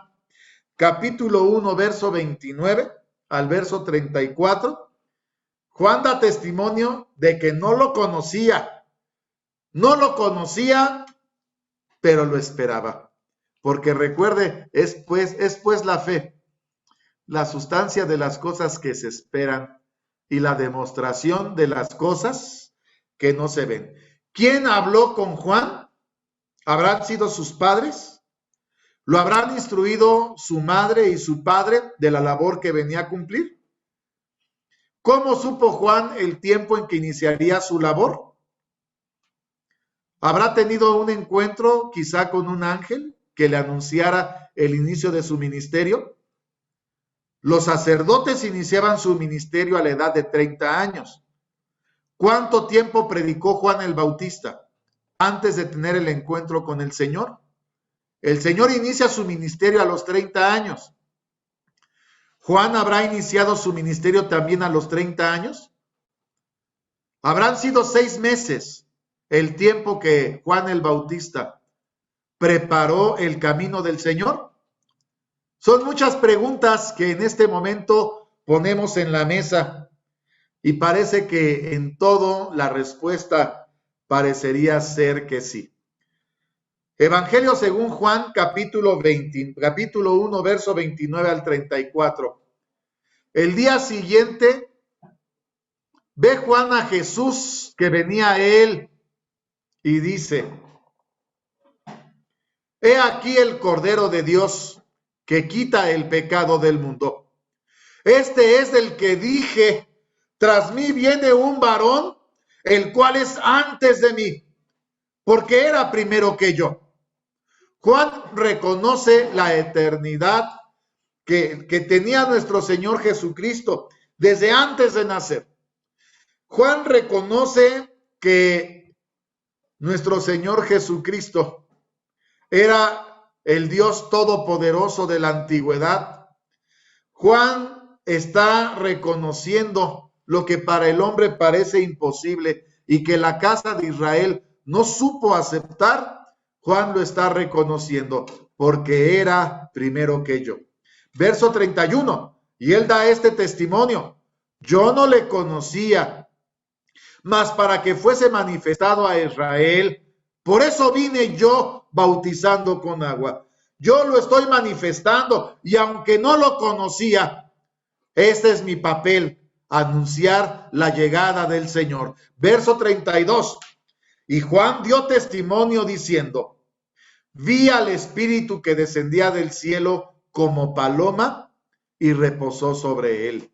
capítulo 1, verso 29 al verso 34, Juan da testimonio de que no lo conocía, pero lo esperaba. Porque recuerde, es pues la fe, la sustancia de las cosas que se esperan y la demostración de las cosas que no se ven. ¿Quién habló con Juan? ¿Habrán sido sus padres? ¿Lo habrán instruido su madre y su padre de la labor que venía a cumplir? ¿Cómo supo Juan el tiempo en que iniciaría su labor? ¿Habrá tenido un encuentro quizá con un ángel que le anunciara el inicio de su ministerio? Los sacerdotes iniciaban su ministerio a la edad de 30 años. ¿Cuánto tiempo predicó Juan el Bautista antes de tener el encuentro con el Señor? El Señor inicia su ministerio a los 30 años. ¿Juan habrá iniciado su ministerio también a los 30 años? ¿Habrán sido 6 meses el tiempo que Juan el Bautista preparó el camino del Señor? Son muchas preguntas que en este momento ponemos en la mesa y parece que en todo la respuesta parecería ser que sí. Evangelio según Juan, capítulo 1, verso 29 al 34. El día siguiente ve Juan a Jesús que venía a él y dice: He aquí el Cordero de Dios que quita el pecado del mundo. Este es el que dije: tras mí viene un varón, el cual es antes de mí, porque era primero que yo. Juan reconoce la eternidad que tenía nuestro Señor Jesucristo desde antes de nacer. Juan reconoce que nuestro Señor Jesucristo era el Dios todopoderoso de la antigüedad. Juan está reconociendo lo que para el hombre parece imposible y que la casa de Israel no supo aceptar. Juan lo está reconociendo porque era primero que yo. Verso 31, y él da este testimonio: yo no le conocía, mas para que fuese manifestado a Israel, por eso vine yo bautizando con agua. Yo lo estoy manifestando y aunque no lo conocía, este es mi papel, anunciar la llegada del Señor. Verso 32, y Juan dio testimonio diciendo: vi al Espíritu que descendía del cielo como paloma y reposó sobre él.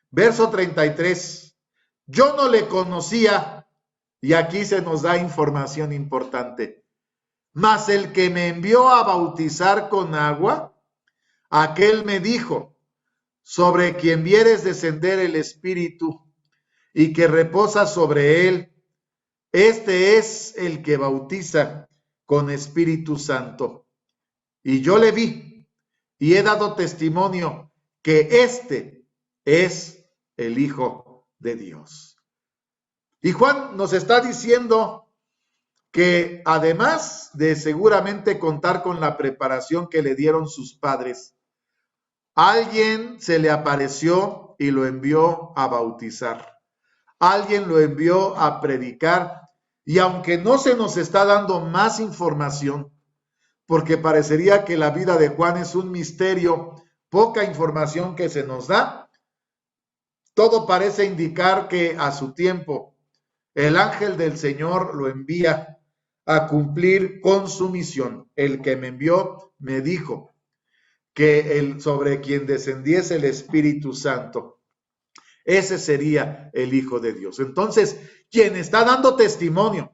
Verso 33, yo no le conocía, y aquí se nos da información importante, mas el que me envió a bautizar con agua, aquel me dijo: sobre quien vieres descender el Espíritu y que reposa sobre él, este es el que bautiza con Espíritu Santo. Y yo le vi y he dado testimonio que este es el Hijo de Dios. Y Juan nos está diciendo que además de seguramente contar con la preparación que le dieron sus padres, alguien se le apareció y lo envió a bautizar. Alguien lo envió a predicar. Y aunque no se nos está dando más información, porque parecería que la vida de Juan es un misterio, poca información que se nos da, todo parece indicar que a su tiempo el ángel del Señor lo envía a cumplir con su misión. El que me envió me dijo que sobre quien descendiese el Espíritu Santo, ese sería el Hijo de Dios. Entonces, quien está dando testimonio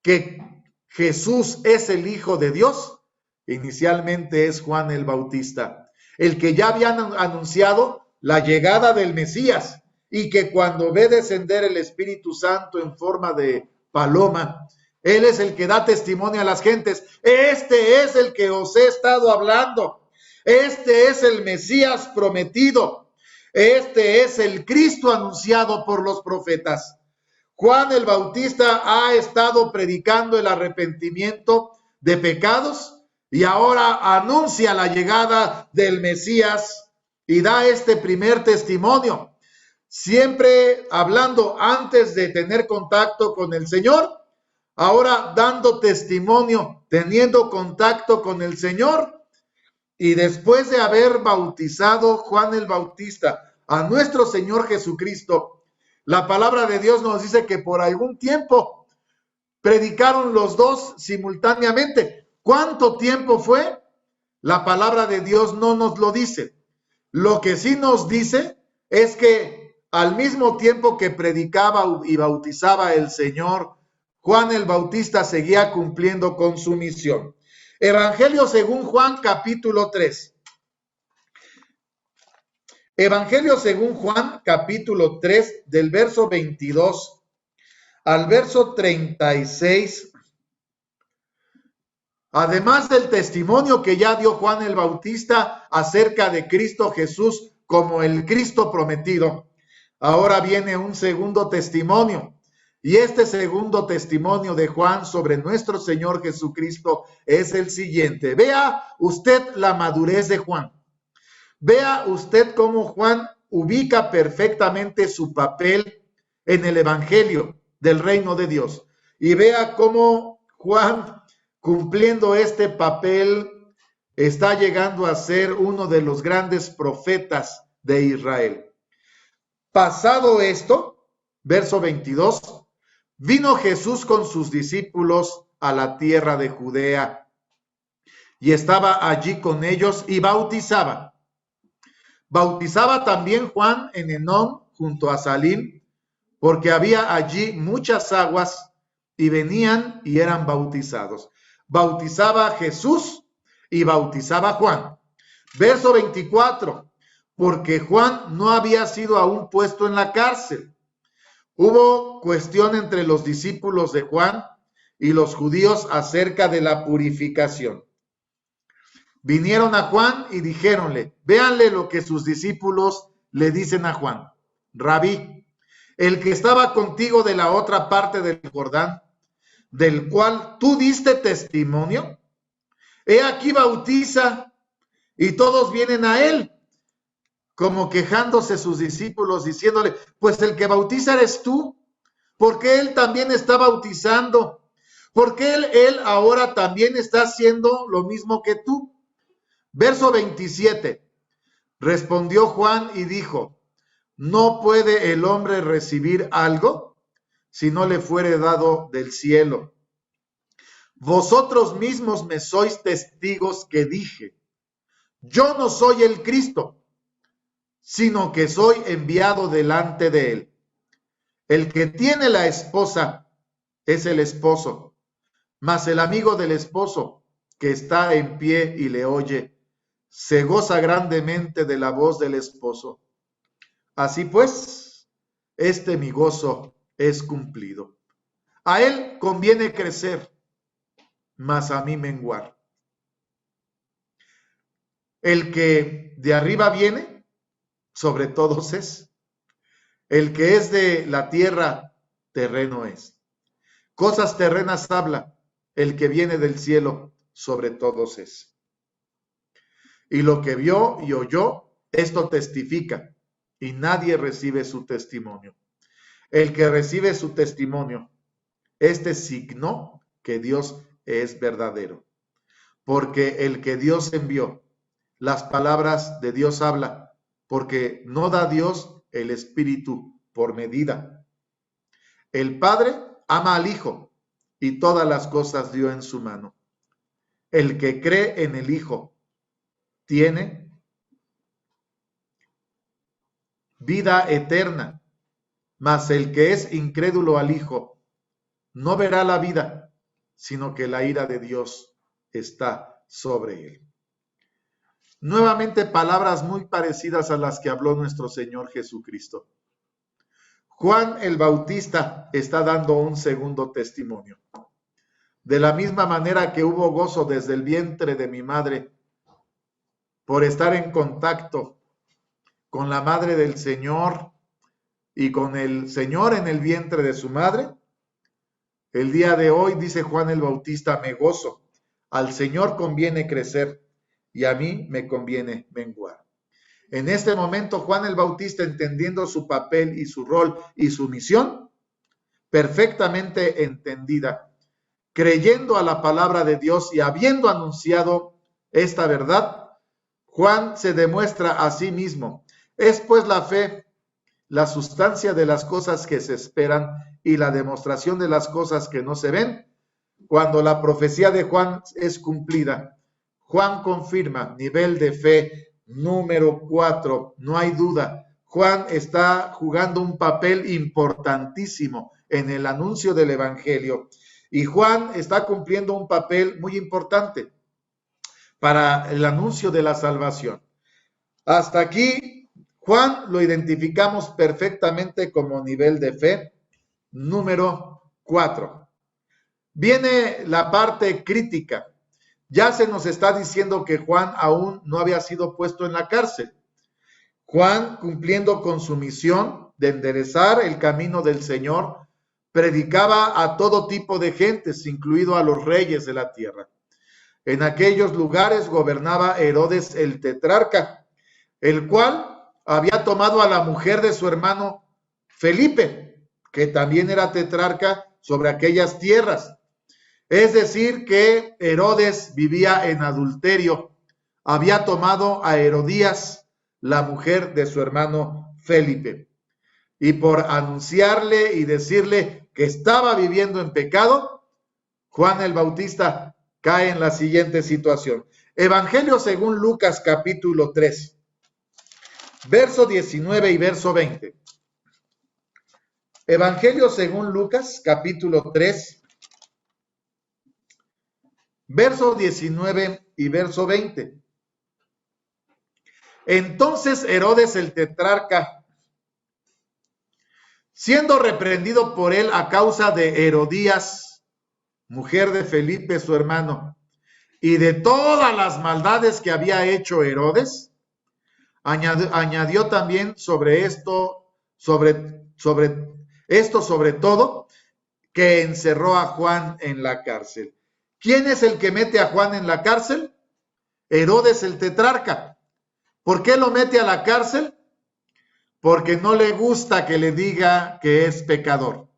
que Jesús es el Hijo de Dios, inicialmente es Juan el Bautista, el que ya había anunciado la llegada del Mesías y que cuando ve descender el Espíritu Santo en forma de paloma, él es el que da testimonio a las gentes: este es el que os he estado hablando, este es el Mesías prometido, este es el Cristo anunciado por los profetas. Juan el Bautista ha estado predicando el arrepentimiento de pecados y ahora anuncia la llegada del Mesías y da este primer testimonio, siempre hablando antes de tener contacto con el Señor, ahora dando testimonio, teniendo contacto con el Señor, y después de haber bautizado Juan el Bautista a nuestro Señor Jesucristo, la palabra de Dios nos dice que por algún tiempo predicaron los dos simultáneamente. ¿Cuánto tiempo fue? La palabra de Dios no nos lo dice. Lo que sí nos dice es que al mismo tiempo que predicaba y bautizaba el Señor, Juan el Bautista seguía cumpliendo con su misión. Evangelio según Juan, capítulo 3. Evangelio según Juan, capítulo 3, del verso 22 al verso 36. Además del testimonio que ya dio Juan el Bautista acerca de Cristo Jesús como el Cristo prometido, ahora viene un segundo testimonio. Y este segundo testimonio de Juan sobre nuestro Señor Jesucristo es el siguiente. Vea usted la madurez de Juan. Vea usted cómo Juan ubica perfectamente su papel en el Evangelio del reino de Dios. Y vea cómo Juan, cumpliendo este papel, está llegando a ser uno de los grandes profetas de Israel. Pasado esto, verso 22, vino Jesús con sus discípulos a la tierra de Judea y estaba allí con ellos y bautizaba. Bautizaba también Juan en Enón junto a Salim, porque había allí muchas aguas y venían y eran bautizados. Bautizaba Jesús y bautizaba Juan. Verso 24, porque Juan no había sido aún puesto en la cárcel. Hubo cuestión entre los discípulos de Juan y los judíos acerca de la purificación. Vinieron a Juan y dijéronle, véanle lo que sus discípulos le dicen a Juan. Rabí, el que estaba contigo de la otra parte del Jordán, del cual tú diste testimonio, he aquí bautiza y todos vienen a él, como quejándose sus discípulos, diciéndole, pues el que bautiza eres tú, porque él también está bautizando, porque él ahora también está haciendo lo mismo que tú. Verso 27, respondió Juan y dijo, ¿no puede el hombre recibir algo si no le fuere dado del cielo? Vosotros mismos me sois testigos que dije, yo no soy el Cristo, sino que soy enviado delante de él. El que tiene la esposa es el esposo, mas el amigo del esposo que está en pie y le oye, se goza grandemente de la voz del esposo. Así pues, este mi gozo es cumplido. A él conviene crecer, mas a mí menguar. El que de arriba viene, sobre todos es. El que es de la tierra, terreno es. Cosas terrenas habla, el que viene del cielo, sobre todos es. Y lo que vio y oyó, esto testifica, y nadie recibe su testimonio. El que recibe su testimonio, este signó que Dios es verdadero. Porque el que Dios envió, las palabras de Dios habla, porque no da Dios el Espíritu por medida. El Padre ama al Hijo, y todas las cosas dio en su mano. El que cree en el Hijo, tiene vida eterna, mas el que es incrédulo al Hijo no verá la vida, sino que la ira de Dios está sobre él. Nuevamente palabras muy parecidas a las que habló nuestro Señor Jesucristo. Juan el Bautista está dando un segundo testimonio. De la misma manera que hubo gozo desde el vientre de mi madre por estar en contacto con la madre del Señor y con el Señor en el vientre de su madre, el día de hoy, dice Juan el Bautista, me gozo Al Señor conviene crecer y a mí me conviene menguar. En este momento, Juan el Bautista, entendiendo su papel y su rol y su misión, perfectamente entendida, creyendo a la palabra de Dios y habiendo anunciado esta verdad, Juan se demuestra a sí mismo. Es pues la fe, la sustancia de las cosas que se esperan y la demostración de las cosas que no se ven. Cuando la profecía de Juan es cumplida, Juan confirma nivel de fe número 4. No hay duda, Juan está jugando un papel importantísimo en el anuncio del Evangelio. Y Juan está cumpliendo un papel muy importante para el anuncio de la salvación. Hasta aquí, Juan lo identificamos perfectamente como nivel de fe número 4. Viene la parte crítica. Ya se nos está diciendo que Juan aún no había sido puesto en la cárcel. Juan, cumpliendo con su misión de enderezar el camino del Señor, predicaba a todo tipo de gentes, incluido a los reyes de la tierra. En aquellos lugares gobernaba Herodes el tetrarca, el cual había tomado a la mujer de su hermano Felipe, que también era tetrarca sobre aquellas tierras. Es decir, que Herodes vivía en adulterio, había tomado a Herodías, la mujer de su hermano Felipe. Y por anunciarle y decirle que estaba viviendo en pecado, Juan el Bautista cae en la siguiente situación. Evangelio según Lucas capítulo 3, verso 19 y verso 20. Evangelio según Lucas capítulo 3, verso 19 y verso 20. Entonces Herodes el tetrarca, siendo reprendido por él a causa de Herodías, mujer de Felipe su hermano, y de todas las maldades que había hecho Herodes, añadió también sobre todo, que encerró a Juan en la cárcel. ¿Quién es el que mete a Juan en la cárcel? Herodes el tetrarca. ¿Por qué lo mete a la cárcel? Porque no le gusta que le diga que es pecador.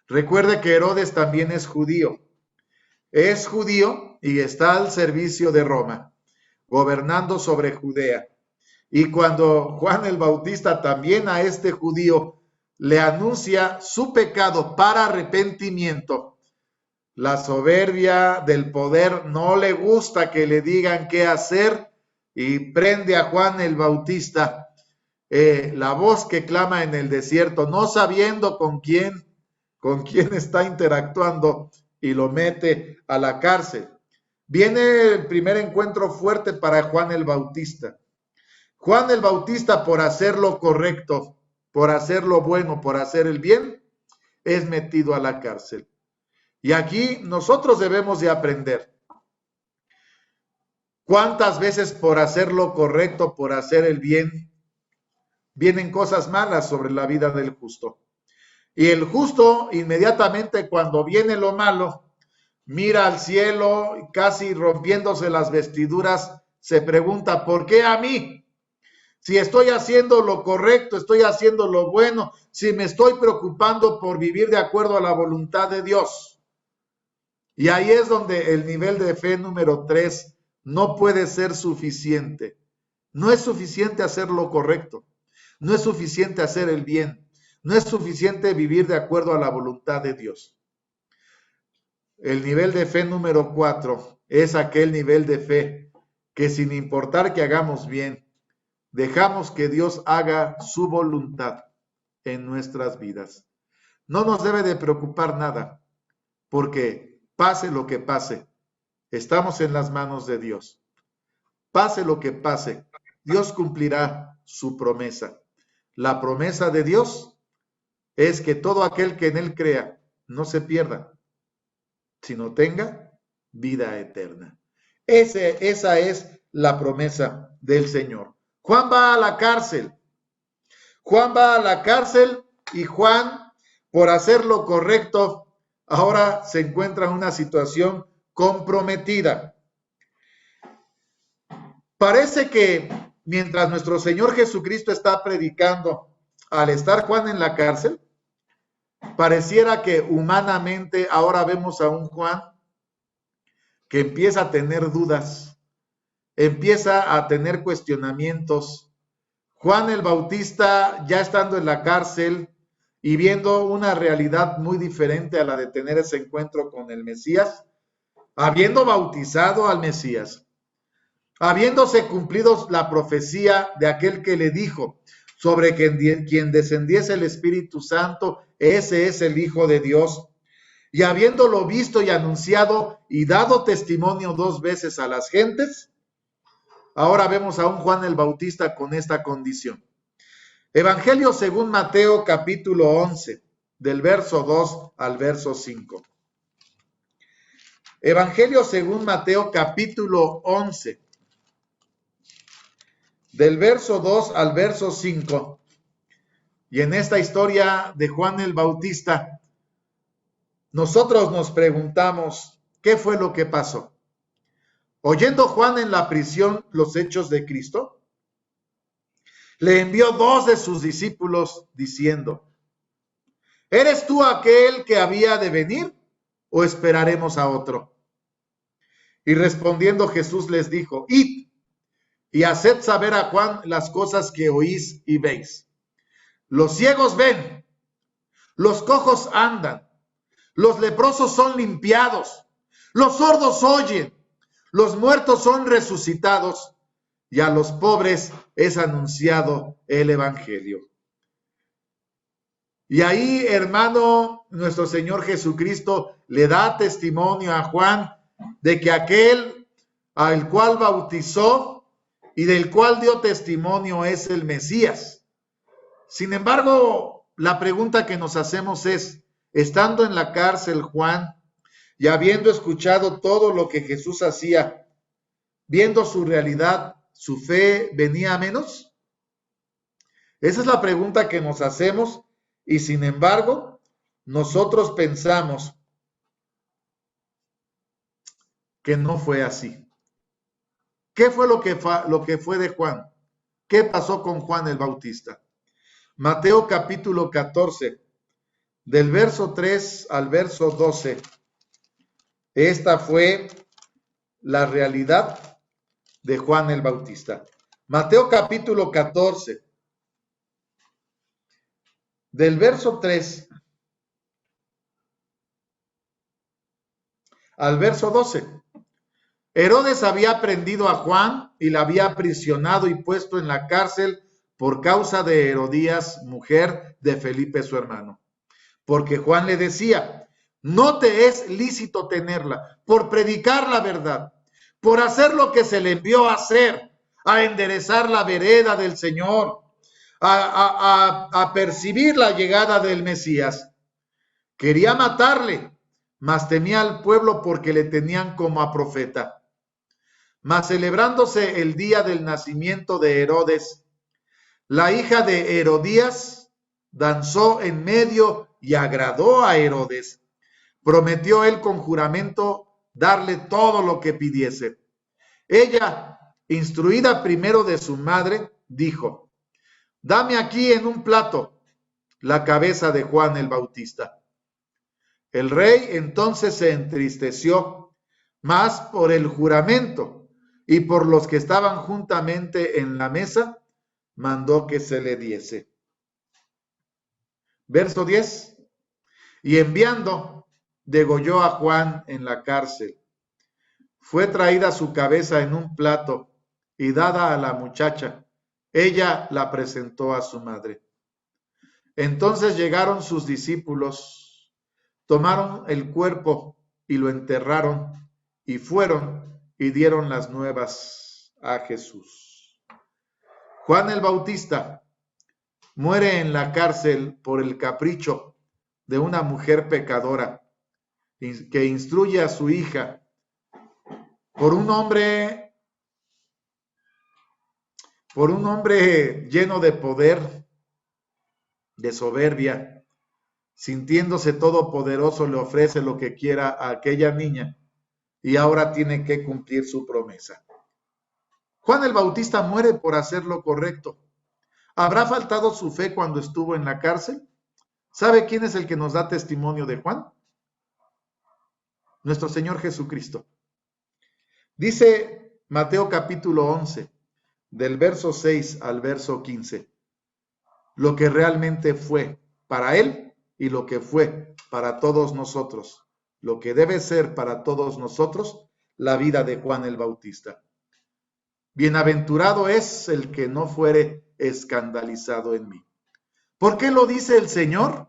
Recuerde que Herodes también es judío. Es judío y está al servicio de Roma, gobernando sobre Judea. Y cuando Juan el Bautista también a este judío le anuncia su pecado para arrepentimiento, la soberbia del poder no le gusta que le digan qué hacer y prende a Juan el Bautista, la voz que clama en el desierto, no sabiendo con quién está interactuando, y lo mete a la cárcel. Viene el primer encuentro fuerte para Juan el Bautista. Juan el Bautista, por hacer lo correcto, por hacer lo bueno, por hacer el bien, es metido a la cárcel. Y aquí nosotros debemos de aprender. ¿Cuántas veces por hacer lo correcto, por hacer el bien, vienen cosas malas sobre la vida del justo? Y el justo, inmediatamente cuando viene lo malo, mira al cielo, casi rompiéndose las vestiduras, se pregunta, ¿por qué a mí? Si estoy haciendo lo correcto, estoy haciendo lo bueno, si me estoy preocupando por vivir de acuerdo a la voluntad de Dios. Y ahí es donde el nivel de fe número 3 no puede ser suficiente. No es suficiente hacer lo correcto. No es suficiente hacer el bien. No es suficiente vivir de acuerdo a la voluntad de Dios. El nivel de fe número 4 es aquel nivel de fe que, sin importar que hagamos bien, dejamos que Dios haga su voluntad en nuestras vidas. No nos debe de preocupar nada, porque pase lo que pase, estamos en las manos de Dios. Pase lo que pase, Dios cumplirá su promesa. La promesa de Dios es que todo aquel que en Él crea no se pierda, sino tenga vida eterna. Esa es la promesa del Señor. Juan va a la cárcel. Juan va a la cárcel y Juan, por hacer lo correcto, ahora se encuentra en una situación comprometida. Parece que mientras nuestro Señor Jesucristo está predicando, al estar Juan en la cárcel, pareciera que humanamente ahora vemos a un Juan que empieza a tener dudas, empieza a tener cuestionamientos. Juan el Bautista, ya estando en la cárcel y viendo una realidad muy diferente a la de tener ese encuentro con el Mesías, habiendo bautizado al Mesías, habiéndose cumplido la profecía de aquel que le dijo sobre quien descendiese el Espíritu Santo, ese es el Hijo de Dios, y habiéndolo visto y anunciado y dado testimonio 2 veces a las gentes, ahora vemos a un Juan el Bautista con esta condición. Evangelio según Mateo capítulo 11, del verso 2 al verso 5. Evangelio según Mateo capítulo 11, del verso 2 al verso 5. Y en esta historia de Juan el Bautista, nosotros nos preguntamos, ¿qué fue lo que pasó? Oyendo Juan en la prisión los hechos de Cristo, le envió 2 de sus discípulos diciendo, ¿eres tú aquel que había de venir o esperaremos a otro? Y respondiendo Jesús les dijo, id y haced saber a Juan las cosas que oís y veis. Los ciegos ven, los cojos andan, los leprosos son limpiados, los sordos oyen, los muertos son resucitados y a los pobres es anunciado el Evangelio. Y ahí, hermano, nuestro Señor Jesucristo le da testimonio a Juan de que aquel al cual bautizó y del cual dio testimonio es el Mesías. Sin embargo, la pregunta que nos hacemos es, estando en la cárcel Juan y habiendo escuchado todo lo que Jesús hacía, viendo su realidad, ¿su fe venía a menos? Esa es la pregunta que nos hacemos y sin embargo, nosotros pensamos que no fue así. ¿Qué fue lo que fue de Juan? ¿Qué pasó con Juan el Bautista? Mateo capítulo 14, del verso 3 al verso 12. Esta fue la realidad de Juan el Bautista. Mateo capítulo 14, del verso 3 al verso 12. Herodes había prendido a Juan y la había aprisionado y puesto en la cárcel por causa de Herodías, mujer de Felipe su hermano. Porque Juan le decía, no te es lícito tenerla, por predicar la verdad, por hacer lo que se le envió a hacer, a enderezar la vereda del Señor, a percibir la llegada del Mesías. Quería matarle, mas temía al pueblo porque le tenían como a profeta. Mas celebrándose el día del nacimiento de Herodes, la hija de Herodías danzó en medio y agradó a Herodes. Prometió él con juramento darle todo lo que pidiese. Ella, instruida primero de su madre, dijo, dame aquí en un plato la cabeza de Juan el Bautista. El rey entonces se entristeció más por el juramento y por los que estaban juntamente en la mesa, mandó que se le diese. Verso 10. Y enviando, degolló a Juan en la cárcel. Fue traída su cabeza en un plato y dada a la muchacha. Ella la presentó a su madre. Entonces llegaron sus discípulos, tomaron el cuerpo y lo enterraron y fueron y dieron las nuevas a Jesús. Juan el Bautista muere en la cárcel por el capricho de una mujer pecadora que instruye a su hija, por un hombre lleno de poder, de soberbia, sintiéndose todopoderoso, le ofrece lo que quiera a aquella niña y ahora tiene que cumplir su promesa. Juan el Bautista muere por hacer lo correcto. ¿Habrá faltado su fe cuando estuvo en la cárcel? ¿Sabe quién es el que nos da testimonio de Juan? Nuestro Señor Jesucristo. Dice Mateo capítulo 11, del verso 6 al verso 15, lo que realmente fue para él y lo que fue para todos nosotros, lo que debe ser para todos nosotros la vida de Juan el Bautista. Bienaventurado es el que no fuere escandalizado en mí. ¿Por qué lo dice el Señor?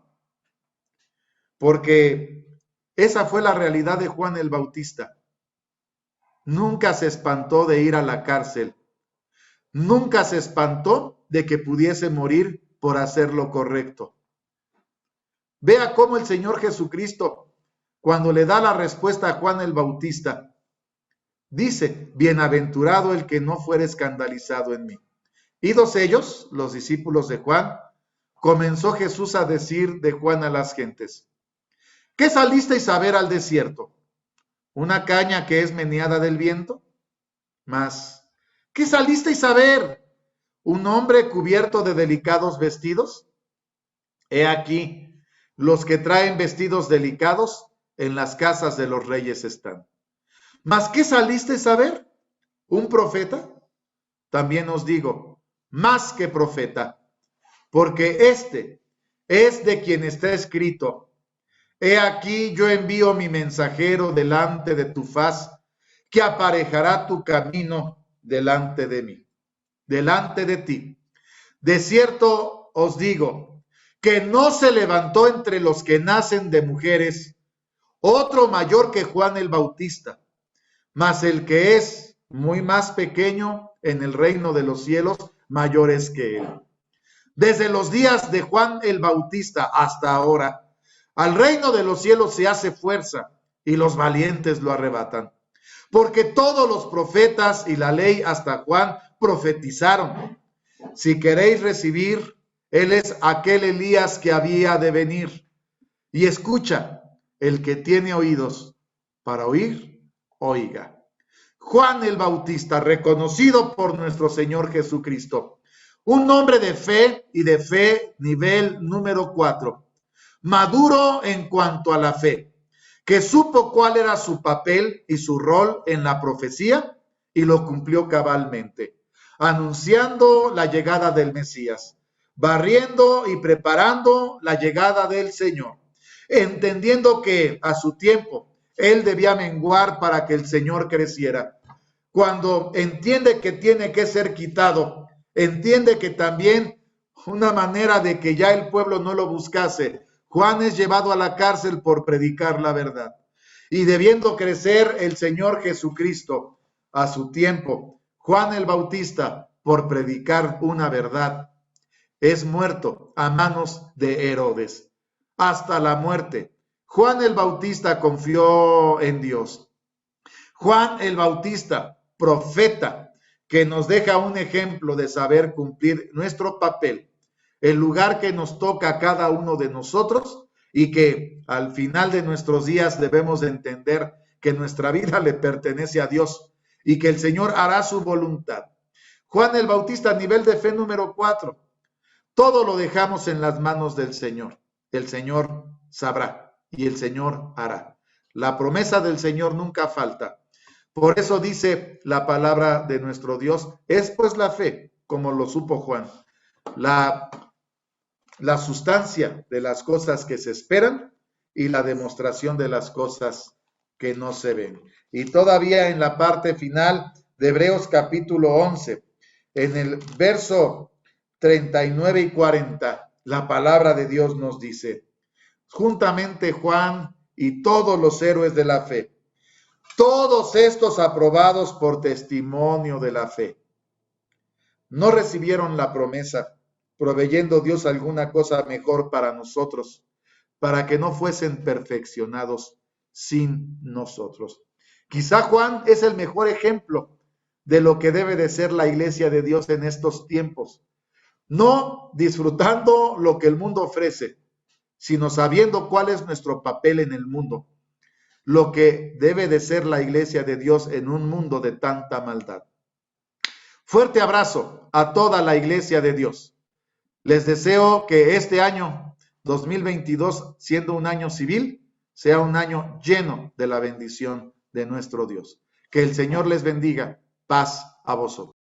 Porque esa fue la realidad de Juan el Bautista. Nunca se espantó de ir a la cárcel. Nunca se espantó de que pudiese morir por hacer lo correcto. Vea cómo el Señor Jesucristo, cuando le da la respuesta a Juan el Bautista, dice, bienaventurado el que no fuere escandalizado en mí. Idos ellos, los discípulos de Juan, comenzó Jesús a decir de Juan a las gentes, ¿qué salisteis a ver al desierto? ¿Una caña que es meneada del viento? Mas, ¿qué salisteis a ver? ¿Un hombre cubierto de delicados vestidos? He aquí, los que traen vestidos delicados en las casas de los reyes están. ¿Mas qué salisteis a ver? ¿Un profeta? También os digo, más que profeta, porque este es de quien está escrito, he aquí yo envío mi mensajero delante de tu faz, que aparejará tu camino delante de mí, delante de ti. De cierto os digo, que no se levantó entre los que nacen de mujeres otro mayor que Juan el Bautista, mas el que es muy más pequeño en el reino de los cielos, mayor es que él. Desde los días de Juan el Bautista hasta ahora, al reino de los cielos se hace fuerza y los valientes lo arrebatan. Porque todos los profetas y la ley hasta Juan profetizaron. Si queréis recibir, él es aquel Elías que había de venir. Y escucha, el que tiene oídos para oír, oiga. Juan el Bautista, reconocido por nuestro Señor Jesucristo, un hombre de fe y de fe nivel número 4, maduro en cuanto a la fe, que supo cuál era su papel y su rol en la profecía y lo cumplió cabalmente, anunciando la llegada del Mesías, barriendo y preparando la llegada del Señor, entendiendo que a su tiempo él debía menguar para que el Señor creciera. Cuando entiende que tiene que ser quitado, entiende que también una manera de que ya el pueblo no lo buscase. Juan es llevado a la cárcel por predicar la verdad. Y debiendo crecer el Señor Jesucristo a su tiempo, Juan el Bautista, por predicar una verdad, es muerto a manos de Herodes. Hasta la muerte. Juan el Bautista confió en Dios. Juan el Bautista, profeta, que nos deja un ejemplo de saber cumplir nuestro papel, el lugar que nos toca a cada uno de nosotros y que al final de nuestros días debemos de entender que nuestra vida le pertenece a Dios y que el Señor hará su voluntad. Juan el Bautista, nivel de fe número 4. Todo lo dejamos en las manos del Señor. El Señor sabrá y el Señor hará. La promesa del Señor nunca falta. Por eso dice la palabra de nuestro Dios, es pues la fe, como lo supo Juan, la sustancia de las cosas que se esperan y la demostración de las cosas que no se ven. Y todavía en la parte final de Hebreos capítulo 11, en el verso 39 y 40, la palabra de Dios nos dice, juntamente Juan y todos los héroes de la fe, todos estos aprobados por testimonio de la fe, no recibieron la promesa, proveyendo Dios alguna cosa mejor para nosotros, para que no fuesen perfeccionados sin nosotros. Quizá Juan es el mejor ejemplo de lo que debe de ser la iglesia de Dios en estos tiempos. No disfrutando lo que el mundo ofrece, sino sabiendo cuál es nuestro papel en el mundo. lo que debe de ser la iglesia de Dios en un mundo de tanta maldad. Fuerte abrazo a toda la iglesia de Dios. Les deseo que este año 2022, siendo un año civil, sea un año lleno de la bendición de nuestro Dios. Que el Señor les bendiga. Paz a vosotros.